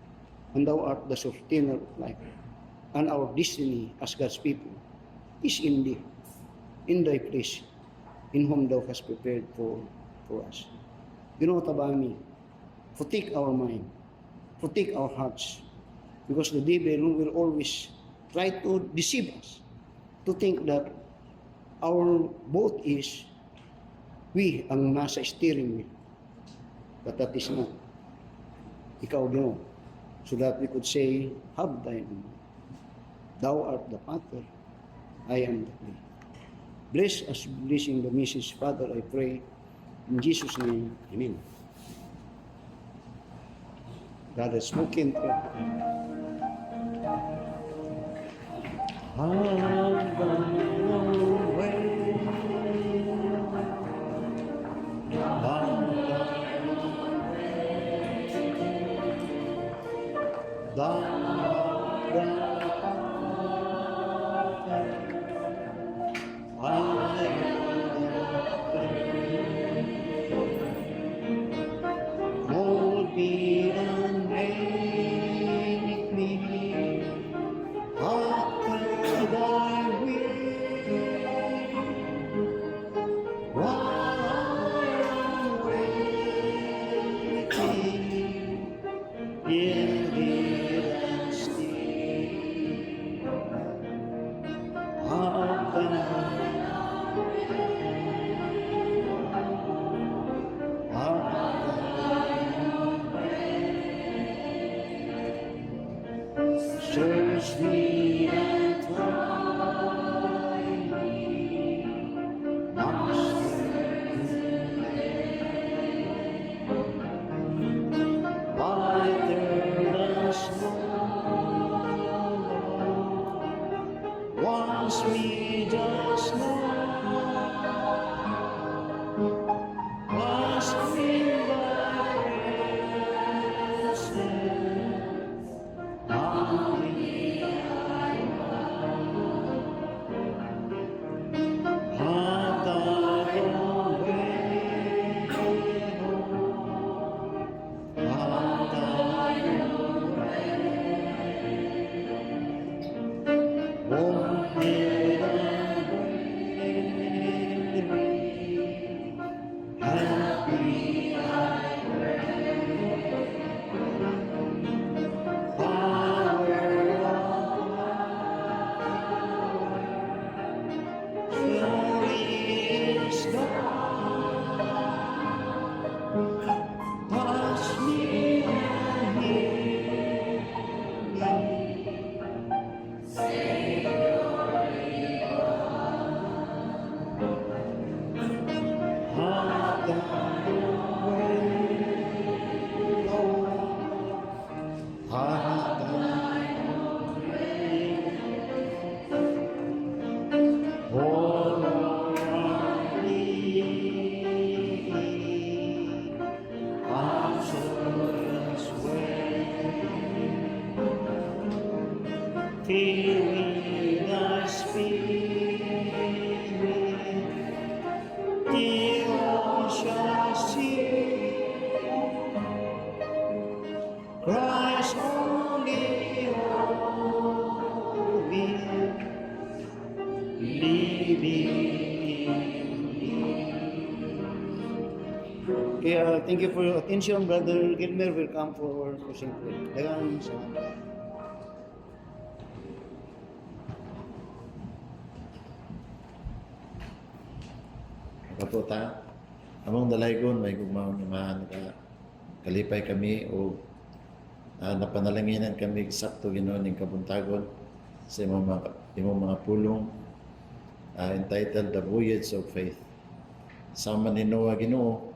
And thou art the sustainer of life. And our destiny as God's people is in thee, in thy place, in whom thou hast prepared for us. Tabami, protect our mind, protect our hearts, because the devil will always try to deceive us, to think that our boat is we ang nasa steering wheel. But that is not. Ikaw Ginoo, so that we could say, have thine own. Thou art the potter, I am the clay. Bless us, blessing the message, Father, I pray. In Jesus' name, amen. God has spoken to us. Have thine own way. Have thine own way. Thou art the Mold me and make me and try me, whiter than snow. Wash me just now. Wash me by presence. Humbly I have thy own way, Lord. Have thy own way. Won't hear and weary. Help me, I pray. Power of glory is gone. Touch me and heal me. Have thy way, Lord. Have thy all around me. Absolute way. Fill me thy spirit, till all shall see Christ only holy, living in me. Kaya thank you for your attention, Brother Gilmer. Will come forward for simple. Dagang salamat. Kaputa, among dalaygon may gugmahon nga kalipay kami o napanalanginan kami sakto Ginoo ning kabuntagon sa imong mga pulong entitled The Voyage of Faith. Sama ni Noah Ginoo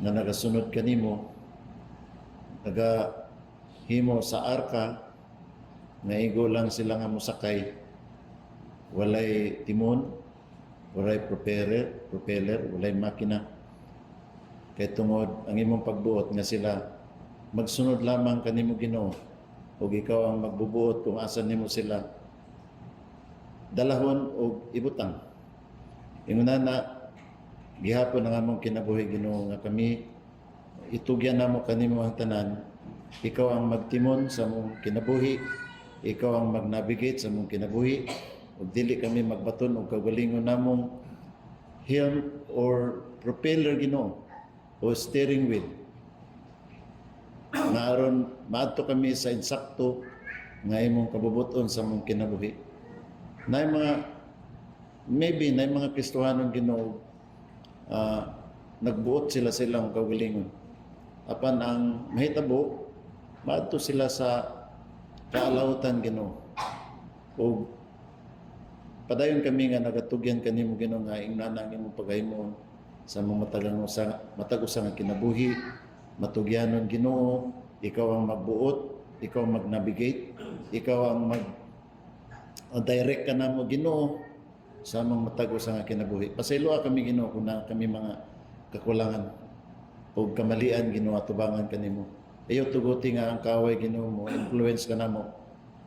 nga nagasunod kanimo, nagahimo sa arka nga igo lang sila nga mosakay, walay timon, walay propeller, walay makina. Kay tungod ang imong pagbuot nga sila magsunod lamang kanimo Ginoo, ug ikaw ang magbubuot kung asan nimo sila dalahon o ibutang. Inguna na gihapon ang among kinabuhi Ginoo nga kami itugyan namo kanimo ang tanan. Ikaw ang magtimon sa among kinabuhi, ikaw ang mag-navigate sa among kinabuhi, ug dili kami magbaton og kagalingon namong helm or propeller Ginoo o steering wheel. Nga aron maadto kami sa insakto nga imong kabubuton sa among kinabuhi. Nay mga mga Kristohanon Ginoo nagbuot sila silang kagalingon. Apan ang mahitabo maadto sila sa kaalawtan Ginoo. O padayon kami nga nagatugyan kanimo Ginoo nga ingnan imong paghimon sa mga matag-usa nga kinabuhi, matugyanon Ginoo, ikaw ang magbuot, ikaw ang mag-navigate, ikaw ang direct ka namo Ginoo sa mga matag-usa nga kinabuhi. Pasayloa kami Ginoo kung na kami mga kakulangan o kamalian Ginoo atubangan kanimo. Ayo tuguti nga ang kaway Ginoo mo, influence ka namo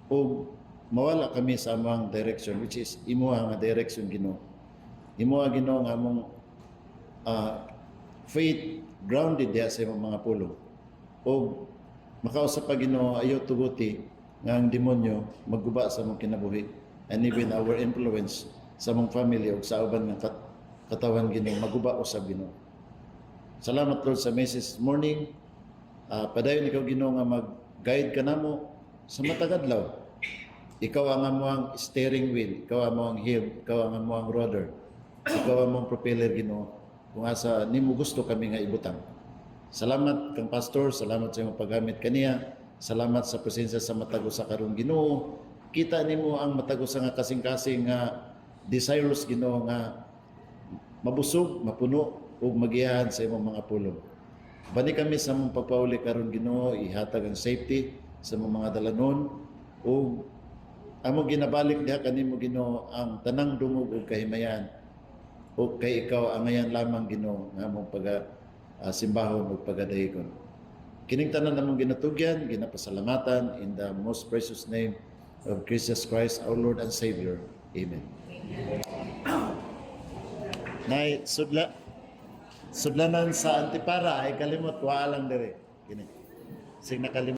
o mawala kami sa among direction, which is imo nga direction Ginoo. Imo Ginoo nga among faith grounded diha sa imong mga pulong. O makausap pa Ginoo ayo tuguti nga ang demonyo magguba sa among kinabuhi and even our influence sa among family o sa uban nga katawan Ginoo maguba usab Ginoo. Salamat Lord sa message morning. Padayon ikaw Ginoo nga mag-guide ka namo sa matag adlaw. Ikaw ang amuang steering wheel, ikaw ang amuang helm, ikaw ang amuang rudder, ikaw ang amuang propeller Ginoo. Kung asa nimo gusto kami nga ibutang. Salamat kang pastor, salamat sa imong paggamit kaniya. Salamat sa presensya sa matag-usa karon Ginoo. kita nimo ang matagos nga kasing-kasing nga desirous Ginoo nga mabusog, mapuno ug magiyahan sa imong mga pulong. Bani kami sa mong pagpauli karon Ginoo, ihatag ang safety sa mga dalanon ug amo ginabalik diha kanimo Ginoo ang tanang dungog ug kahimayan. O kay ikaw ang ngayon lamang Ginoo nga among simbahon ug pagadayon. Kining tanan namong ginatugyan, ginapasalamatan in the most precious name of Jesus Christ, our Lord and Savior. Amen. Nay, sudlanan sa Antipara ay kalimot wa lang dire. Kini. Sig nakalimot